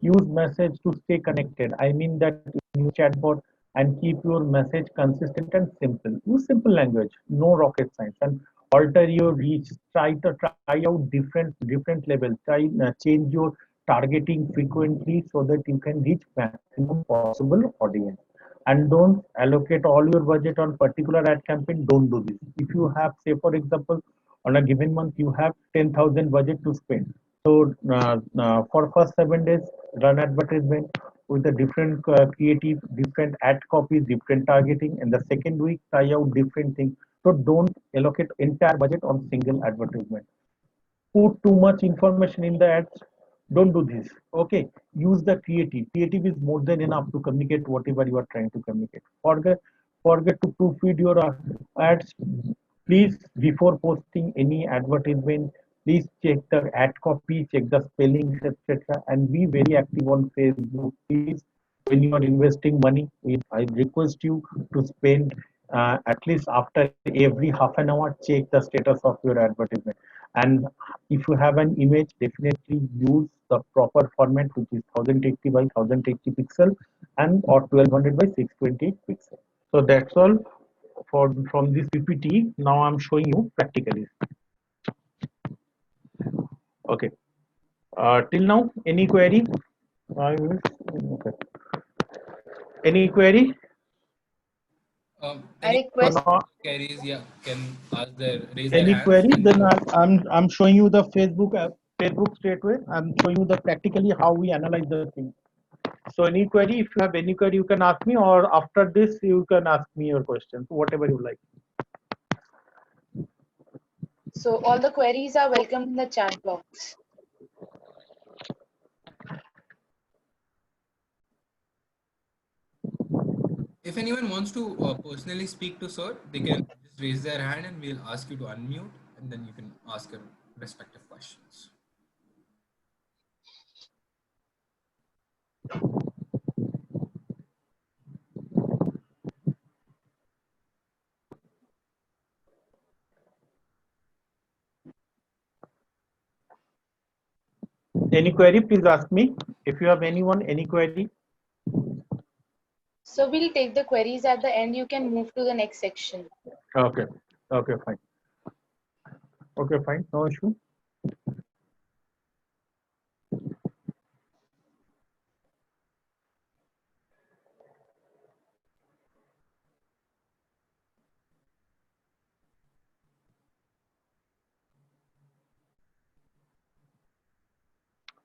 Use message to stay connected. I mean that use chatbot and keep your message consistent and simple. Use simple language, no rocket science, and alter your reach. Try out different levels. Change your targeting frequently so that you can reach maximum possible audience. And don't allocate all your budget on particular ad campaign. Don't do this. If you have, say for example, on a given month you have 10,000 budget to spend, so for first 7 days run advertisement with a different creative, different ad copy, different targeting, and the second week try out different things. So don't allocate entire budget on single advertisement. Put too much information in the ads. Don't do this. Okay, use the creative is more than enough to communicate whatever you are trying to communicate. Forget to proofread your ads. Please, before posting any advertisement, please check the ad copy, check the spellings, etc., and be very active on Facebook. Please, when you are investing money, I request you to spend at least after every half an hour, check the status of your advertisement. And if you have an image, definitely use the proper format, which is 1080 by 1080 pixel and or 1200 by 620 pixel. So that's all for from this PPT. Now I'm showing you practically. Okay. Till now, any query? Okay. Any query? I Any So request, now, queries, yeah, can ask raise their any hands, query? and Then then I'm showing you the Facebook app, Facebook straightway. I'm showing you the practically how we analyze the thing. So any query, if you have any query, you can ask me, or after this you can ask me your questions, whatever you like. so all the queries are welcome in the chat box. if anyone wants to personally speak to sir, they can just raise their hand and we'll ask you to unmute, and then you can ask your respective questions. Any query, please ask me. If you have anyone, any query. So we'll take the queries at the end. You can move to the next section. Okay. Okay, fine. Okay, fine. No issue.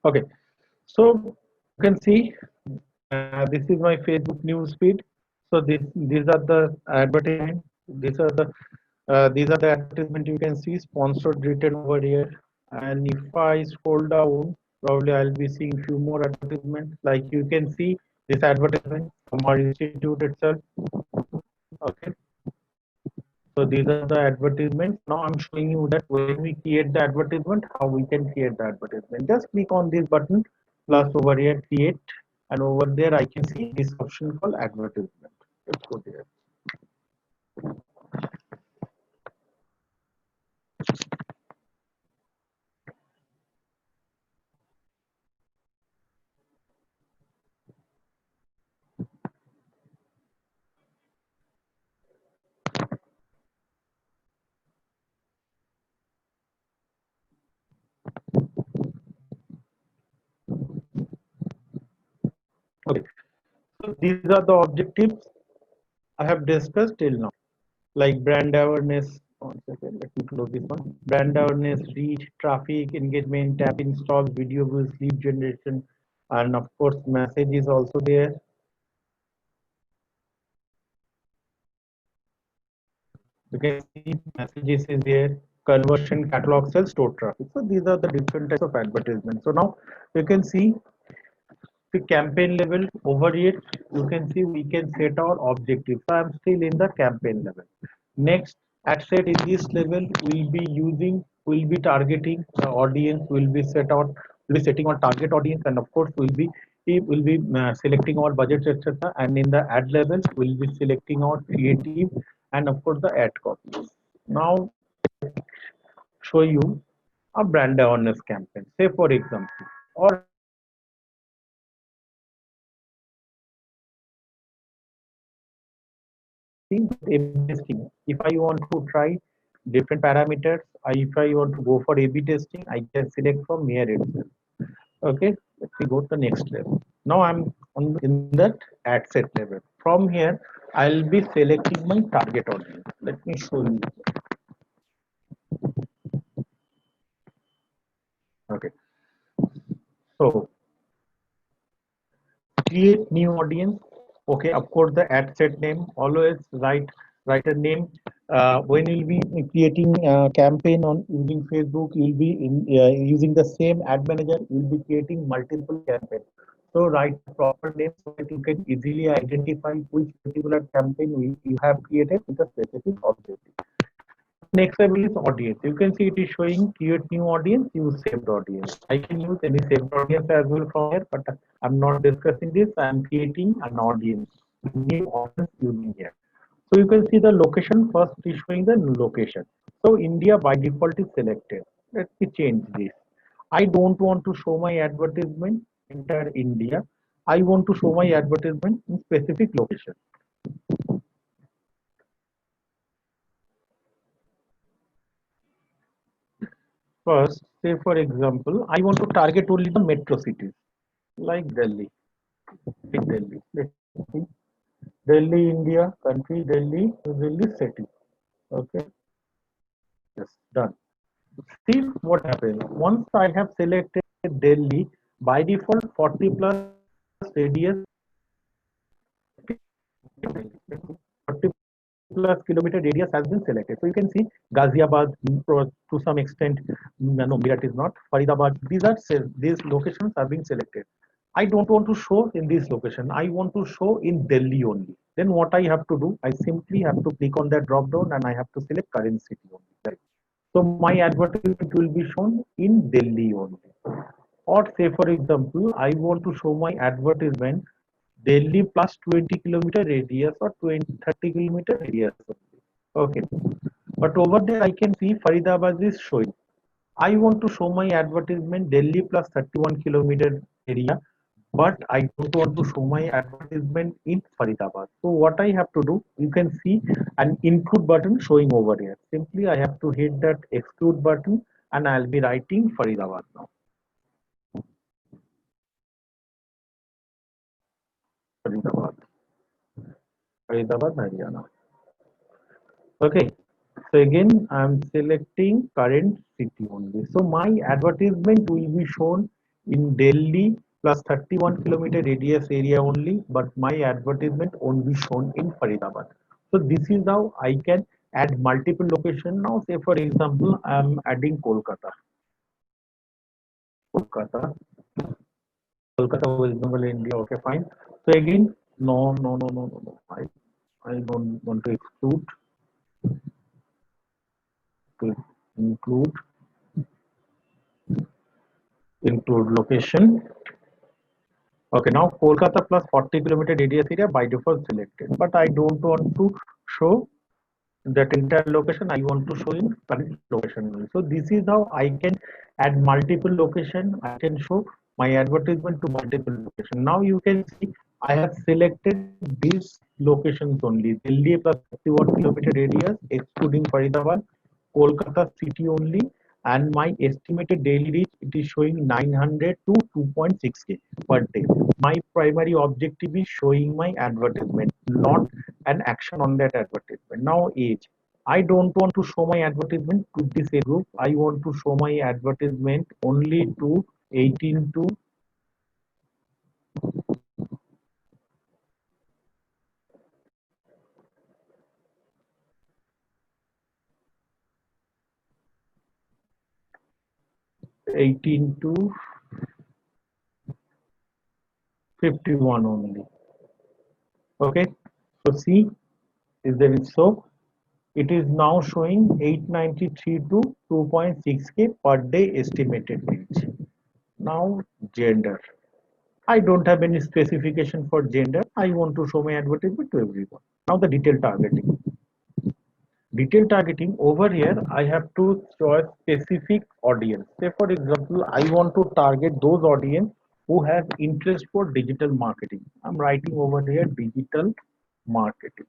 Okay. So you can see this is my Facebook news feed. So these are the advertisement. These are the advertisement you can see sponsored written over here. And if I scroll down, probably I'll be seeing few more advertisements. Like you can see this advertisement from our institute itself. Okay. So these are the advertisements. Now I'm showing you that when we create the advertisement, how we can create the advertisement. Just click on this button plus over here create, and over there I can see this option called advertisement. Let's go there. Okay. So these are the objectives I have discussed till now, like brand awareness. One second, let me close this one. Brand awareness, reach, traffic, engagement, tap installs, video views, lead generation, and of course, message is also there. You can see messages is there, conversion, catalog sales, store traffic. So these are the different types of advertisements. So now you can see the campaign level over here. You can see we can set our objectives. So I'm still in the campaign level. Next, at set in this level, we'll be targeting the audience. We'll be setting our target audience, and of course, we'll be selecting our budgets, etc. And in the ad level, we'll be selecting our creative and of course the ad copy. Now, show you a brand awareness campaign. Say for example, or A/B testing. If I want to try different parameters, if I want to go for A/B testing, I can select from here itself. Okay, let me go to the next level. Now I'm in that ad set level. From here, I'll be selecting my target audience. Let me show you. Okay, so create new audience. Okay, of course the ad set name, always write a name. When you'll be creating a campaign on using Facebook, you'll be using the same ad manager. You'll be creating multiple campaigns, so write proper name so that you can easily identify which particular campaign you have created with a specific objective. Next level is audience. You can see it is showing create new audience, use saved audience. I can use any saved audience as well from here, but I'm not discussing this. I'm creating an audience, new audience using here. So you can see the location first is showing the location. So India by default is selected. Let me change this. I don't want to show my advertisement entire India. I want to show my advertisement in specific location. First, say for example, I want to target only the metro cities like Delhi. Pick Delhi. Let's see. Delhi, India, country, Delhi, Delhi city. Okay, yes, done. See what happens. Once I have selected Delhi, by default 40 plus radius, 40 plus kilometer radius has been selected. So you can see Ghaziabad to some extent, no, Meerut is not, Faridabad. These locations are being selected. I don't want to show in this location. I want to show in Delhi only. Then what I have to do, I simply have to click on that drop down and I have to select current city only. Right? So my advertisement will be shown in Delhi only. Or say for example, I want to show my advertisement Delhi plus 20 kilometer radius or 30 kilometer radius. Okay. But over there I can see Faridabad is showing. I want to show my advertisement Delhi plus 31 kilometer area, but I don't want to show my advertisement in Faridabad. So what I have to do, you can see an include button showing over here. Simply I have to hit that exclude button and I'll be writing Faridabad now. Faridabad, Faridabad, Haryana. Okay. So again, I'm selecting current city only. So my advertisement will be shown in Delhi plus 31 kilometer radius area only, but my advertisement won't be shown in Faridabad. So this is how I can add multiple location. Now say for example, I am adding Kolkata. Kolkata, Kolkata, West Bengal, India. Okay, fine. So again, no. I don't want to exclude to include location. Okay, now Kolkata plus 40 kilometer radius area by default selected, but I don't want to show that entire location. I want to show in current location only. So this is how I can add multiple location. I can show my advertisement to multiple location. Now you can see I have selected these locations only. Delhi plus 31 kilometer radius excluding Faridabad, Kolkata city only, and my estimated daily reach, it is showing 900 to 2.6k per day. My primary objective is showing my advertisement, not an action on that advertisement. Now age, I don't want to show my advertisement to this age group. I want to show my advertisement only to 18 to 18 to 51 only. Okay, so see, is there is so it is now showing 893 to 2.6k per day estimated reach. Now gender, I don't have any specification for gender. I want to show my advertisement to everyone. Now the detailed targeting. Detailed targeting over here, I have to choose specific audience. Say for example, I want to target those audience who have interest for digital marketing. I'm writing over here digital marketing.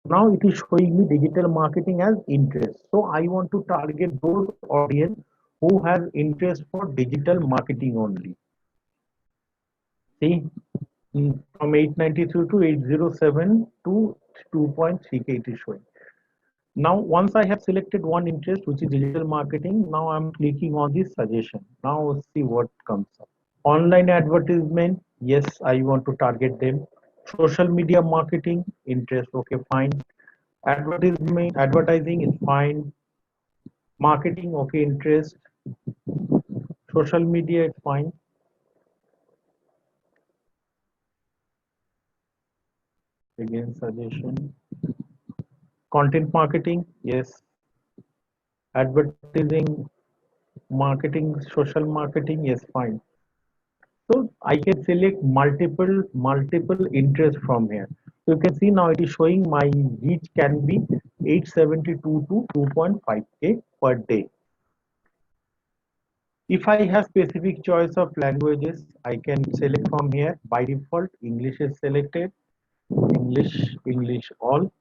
Now it is showing me digital marketing as interest. So I want to target those audience who has interest for digital marketing only. See, from 893 to 807 to 2.3k is showing. Now once I have selected one interest, which is digital marketing, now I'm clicking on this suggestion. Now see what comes up. Online advertisement, yes, I want to target them. Social media marketing, interest, okay, fine. Advertising is fine. Marketing, okay, interest. Social media is fine. Again, suggestion. Content marketing, yes. Advertising, marketing, social marketing, yes, fine. So I can select multiple interests from here. So you can see now it is showing my reach can be 872 to 2.5k per day. If I have specific choice of languages, I can select from here. By default, English is selected. English all.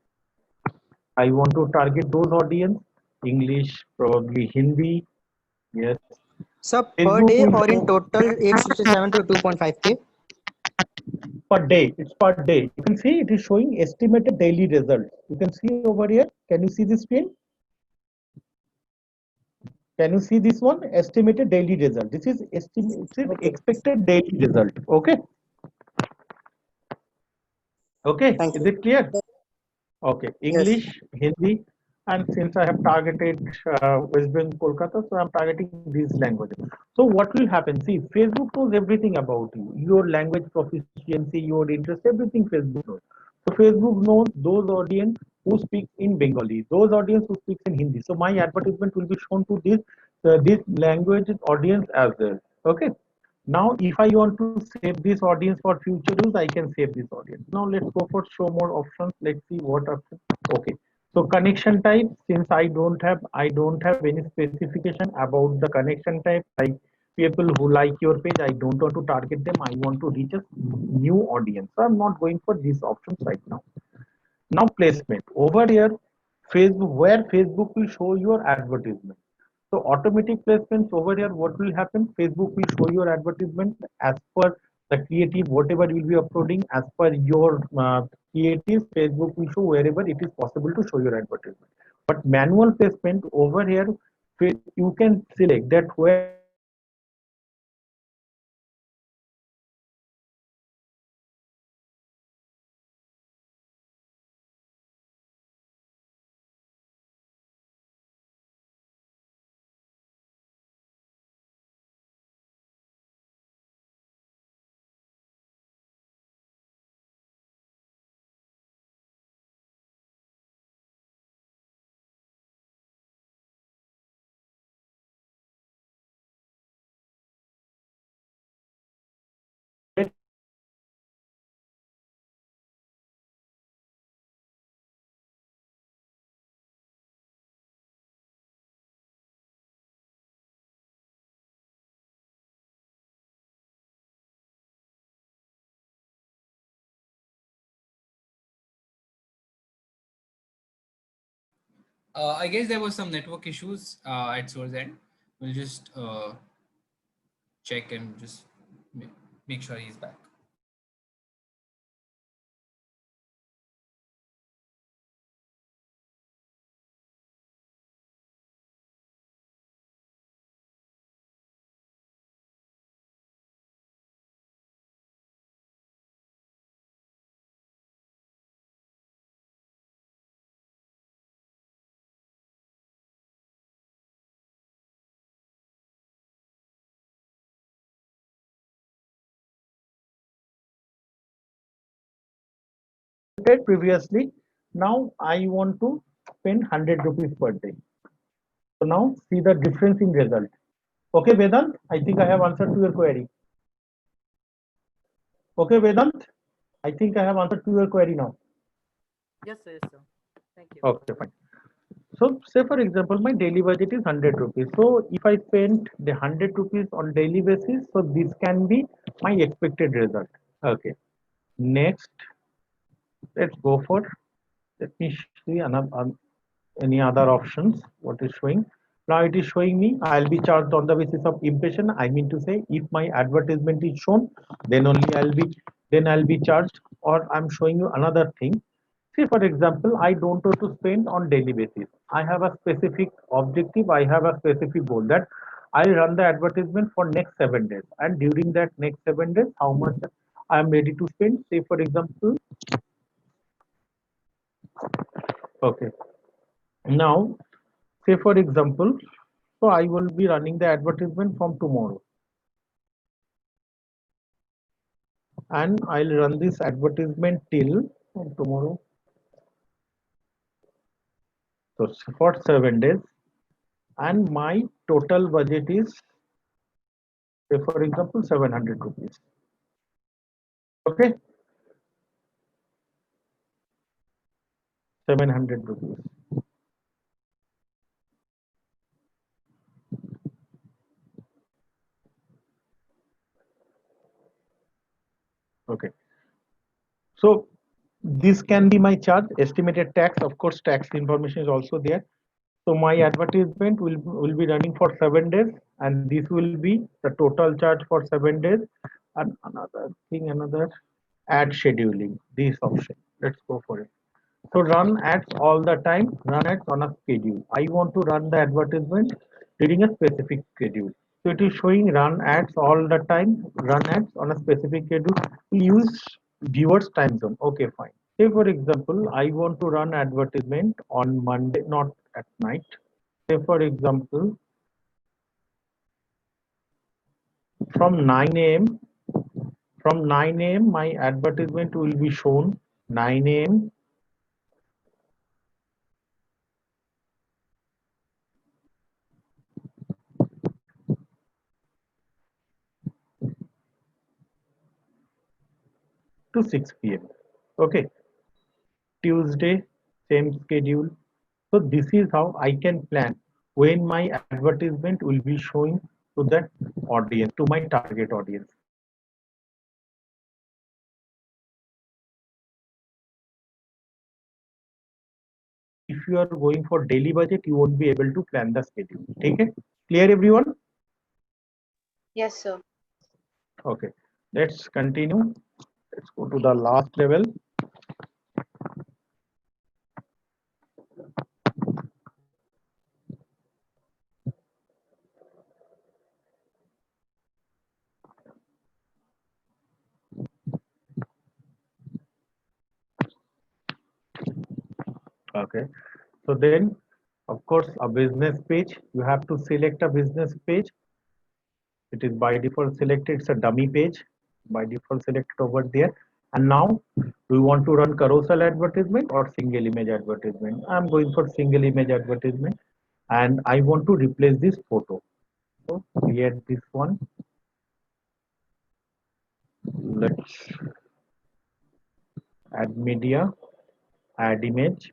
I want to target those audience. English, probably Hindi. Yes. So per Facebook day will or in show total 867 to 2.5k? per day. It's per day. You can see it is showing estimated daily result. You can see over here. Can you see this screen? Can you see this one? Estimated daily result. This is estimated expected daily result. Okay. Okay. Thank Is you. it clear? Okay. Yes. English, Hindi, and since I have targeted West Bengal, Kolkata, so I'm targeting these languages. So what will happen? See, Facebook knows everything about you, your language proficiency, your interest, everything Facebook knows. So Facebook knows those audience who speak in Bengali, those audience who speaks in Hindi. So my advertisement will be shown to this language audience as well. Okay. Now, if I want to save this audience for future use, I can save this audience. Now, let's go for show more options. Let's see what options. Okay. So connection type, since I don't have any specification about the connection type, like people who like your page, I don't want to target them. I want to reach a new audience. So I'm not going for these options right now. Now placement over here, Facebook, where Facebook will show your advertisement. So automatic placements over here, what will happen? Facebook will show your advertisement as per the creative, whatever you will be uploading as per your creative. Facebook will show wherever it is possible to show your advertisement. But manual placement over here, you can select that where I guess there was some network issues at source end. We'll just check and just make sure he's back. Previously, now I want to spend 100 rupees per day. So now see the difference in result. Okay, Vedant, I think I have answered to your query. Okay, Vedant, I think I have answered to your query now. Yes, sir. Yes, sir. Thank you. Okay, fine. So say for example, my daily budget is 100 rupees. So if I spend the 100 rupees on daily basis, so this can be my expected result. Okay. Next, let's go for, let me see another, any other options. What is showing? Now it is showing me I'll be charged on the basis of impression. I mean to say, if my advertisement is shown, then only I'll be charged. Or I'm showing you another thing. Say for example, I don't want to spend on daily basis. I have a specific objective. I have a specific goal that I'll run the advertisement for next 7 days. And during that next 7 days, how much I am ready to spend? Say for example, okay. Now, say for example, so I will be running the advertisement from tomorrow. And I'll run this advertisement till from tomorrow. So for 7 days. And my total budget is, say for example, 700 rupees. Okay, 700 rupees. Okay, so this can be my charge. Estimated tax, of course, tax information is also there. So my advertisement will be running for 7 days, and this will be the total charge for 7 days. And another thing, another ad scheduling, this option. Let's go for it. So run ads all the time, run ads on a schedule. I want to run the advertisement during a specific schedule. So it is showing run ads all the time, run ads on a specific schedule. Use viewers time zone. Okay, fine. Say for example, I want to run advertisement on Monday, not at night. Say for example, from 9 a.m. From 9 a.m. my advertisement will be shown 9 a.m. to 6 p.m. Okay, Tuesday, same schedule. So this is how I can plan when my advertisement will be showing to that audience, to my target audience. If you are going for daily budget, you won't be able to plan the schedule. Okay, clear everyone? Yes, sir. Okay, let's continue. Let's go to the last level. Okay, so then of course a business page, you have to select a business page. It is by default selected, it's a dummy page by default selected over there. And now we want to run carousel advertisement or single image advertisement. I'm going for single image advertisement, and I want to replace this photo. So create this one. Let's add media, add image.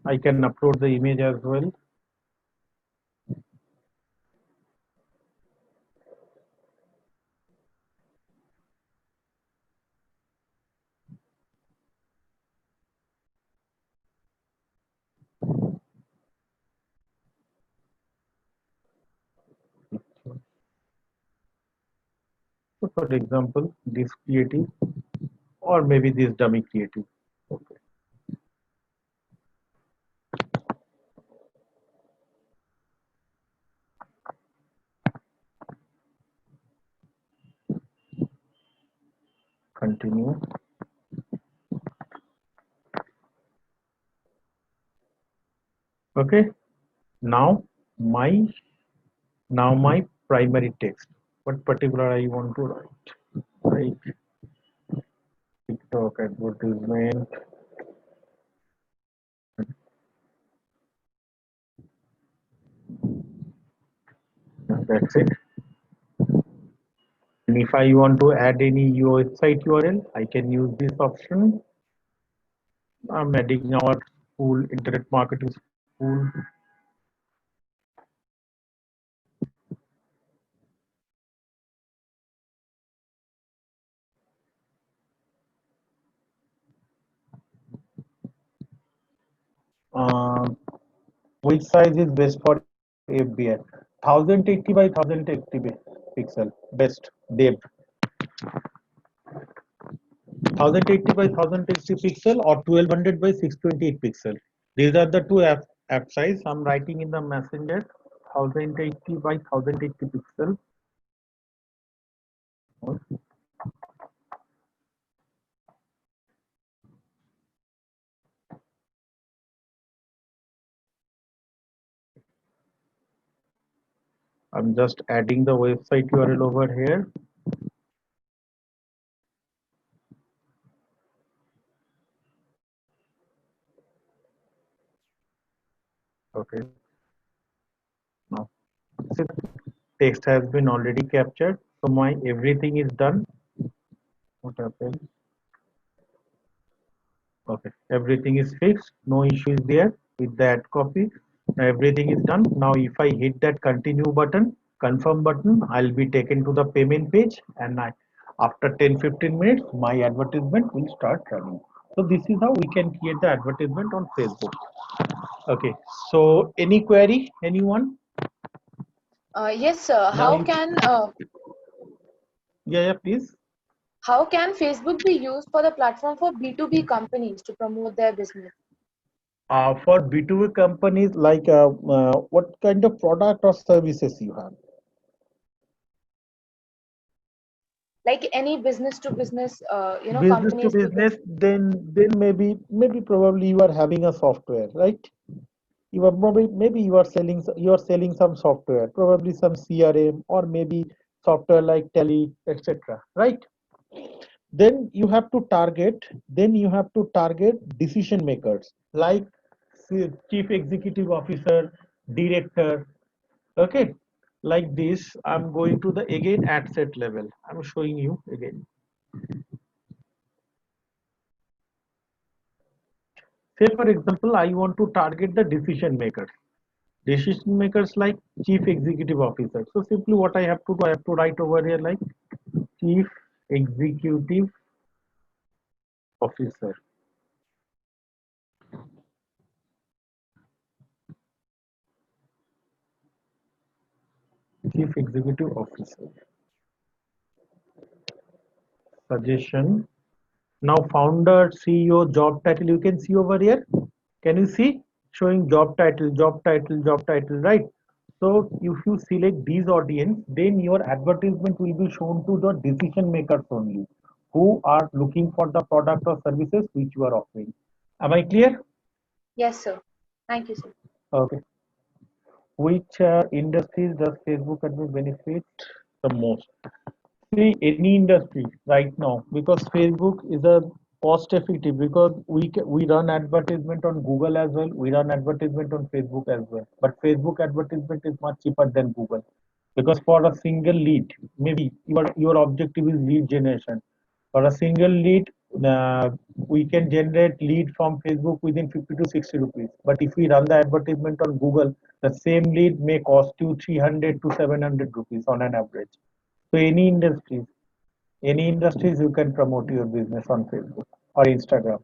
I can upload the image as well. So for example, this creative or maybe this dummy creative. Okay. Continue. Okay. Now my primary text. What particular I want to write? Like TikTok advertisement. That's it. And if I want to add any website URL, I can use this option. I'm adding our school, internet marketing school. Which size is best for FBI? 1080 by 1080 pixel. Best depth. 1080 by 1080 pixel or 1200 by 628 pixel. These are the two app size. I'm writing in the messenger 1080 by 1080 pixel. I'm just adding the website URL over here. Okay. Now, text has been already captured. So my everything is done. What happened? Okay, everything is fixed. No issue is there with that copy. Everything is done. Now, if I hit that continue button, confirm button, I'll be taken to the payment page, and after 10-15 minutes, my advertisement will start running. So this is how we can create the advertisement on Facebook. Okay. So any query, anyone? Yes, sir. Now yeah, please. How can Facebook be used for the platform for B2B companies to promote their business? For B2B companies, like what kind of product or services you have? Like any business to business, Business to companies. business, then maybe probably you are having a software, right? You are probably maybe you are selling some software, probably some CRM or maybe software like Tally, etc. Right? Then you have to target decision makers like chief executive officer, director. Okay, like this. I'm going to the again ad set level. I'm showing you again. Say for example, I want to target the decision makers. Decision makers like chief executive officer. So simply what I have to do, I have to write over here like chief executive officer. Chief executive officer. Suggestion. Now founder, CEO, job title, you can see over here. Can you see? Showing job title, job title, job title, right? So if you select these audience, then your advertisement will be shown to the decision makers only, who are looking for the product or services which you are offering. Am I clear? Yes, sir. Thank you, sir. Okay. Which industries does Facebook admin benefit the most? See, any industry right now, because Facebook is a cost effective, because we run advertisement on Google as well, we run advertisement on Facebook as well, but Facebook advertisement is much cheaper than Google, because for a single lead, maybe your objective is lead generation. For a single lead, we can generate lead from Facebook within 50 to 60 rupees. But if we run the advertisement on Google, the same lead may cost you 300 to 700 rupees on an average. So any industries you can promote your business on Facebook or Instagram.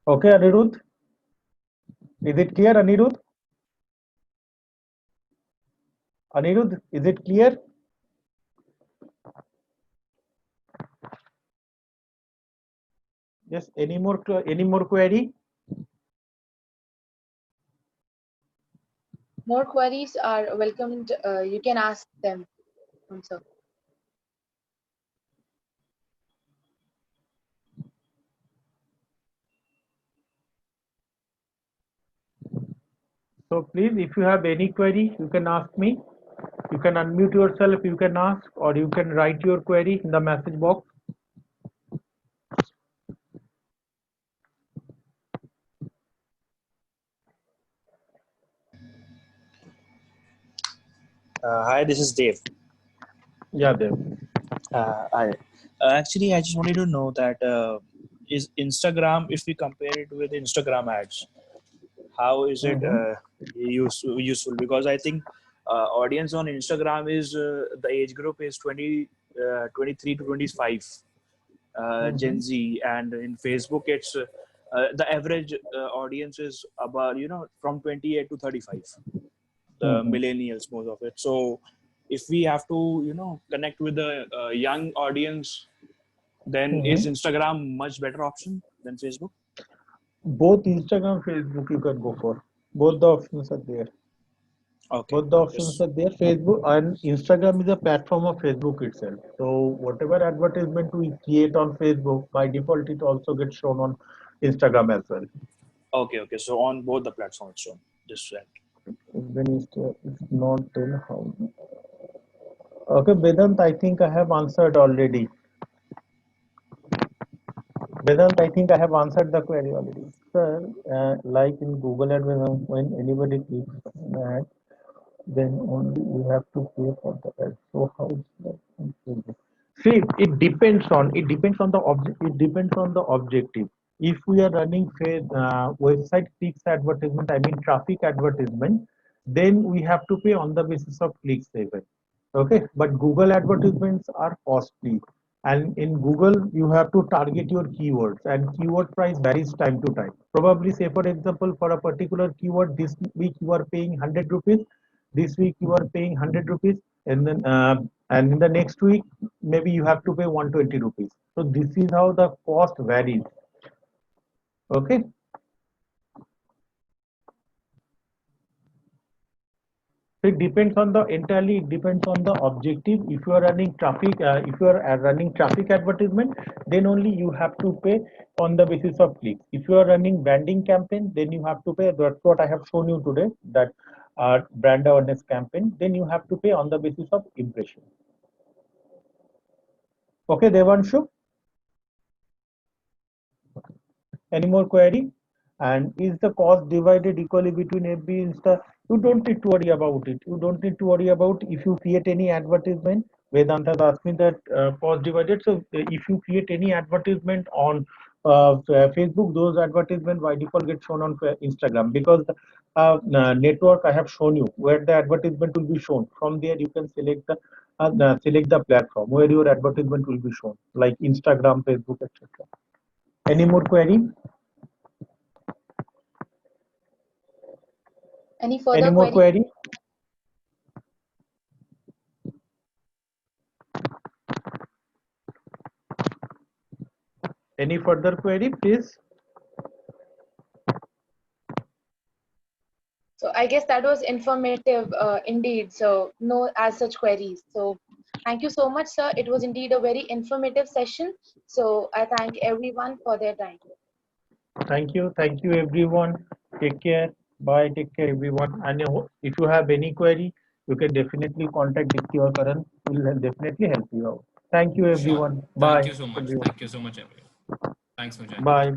Okay, Anirudh? Is it clear, Anirudh? Anirudh, is it clear? Yes, any more query? More queries are welcomed. You can ask them, sir. So please, if you have any query, you can ask me. You can unmute yourself, you can ask, or you can write your query in the message box. Hi, this is Dave. Yeah, Dev. Actually, I just wanted to know that is Instagram, if we compare it with Instagram ads, how is it useful? Because I think audience on Instagram is the age group is 23 to 25, Gen Z, and in Facebook it's the average audience is about from 28 to 35, the millennials, most of it. So if we have to connect with the young audience, then is Instagram much better option than Facebook? Both Instagram, Facebook you can go for. Both the options are there. Okay. Both the options are there. Facebook and Instagram is a platform of Facebook itself. So whatever advertisement we create on Facebook, by default it also gets shown on Instagram as well. Okay. So on both the platforms, so just that. Then it's not tell how. Okay, Vedant, I think I have answered already. Vedant, I think I have answered the query already. Sir, like in Google Advertising, when anybody clicks on ad, then only you have to pay for the ad. So how is that? See, it depends on the object. It depends on the objective. If we are running website clicks advertisement, I mean traffic advertisement, then we have to pay on the basis of clicks even. Okay, but Google advertisements are costly, and in Google you have to target your keywords, and keyword price varies time to time. Probably, say for example, for a particular keyword, this week you are paying 100 rupees, this week you are paying 100 rupees, and then and in the next week maybe you have to pay 120 rupees. So this is how the cost varies. Okay. It depends on the entirely. It depends on the objective. If you are running traffic, if you are running traffic advertisement, then only you have to pay on the basis of clicks. If you are running branding campaign, then you have to pay. That's what I have shown you today. That brand awareness campaign. Then you have to pay on the basis of impression. Okay, Devanshu. Any more query? And is the cost divided equally between FB, Insta? You don't need to worry about it. You don't need to worry about if you create any advertisement. Vedanta asked me that cost divided. So if you create any advertisement on Facebook, those advertisement by default get shown on Instagram, because the network I have shown you where the advertisement will be shown. From there you can select the platform where your advertisement will be shown, like Instagram, Facebook, etc. Any more query? Any further Any more query? query? Any further query, please? So I guess that was informative indeed. So no as such queries. So thank you so much, sir. It was indeed a very informative session. So I thank everyone for their time. Thank you everyone. Take care. Bye. Take care everyone. And if you have any query, you can definitely contact Dipti or Karan. We'll definitely help you out. Thank you Sure. everyone. Thank Bye. you so much. Everyone. Thank you so much, everyone. Thanks for joining. Bye.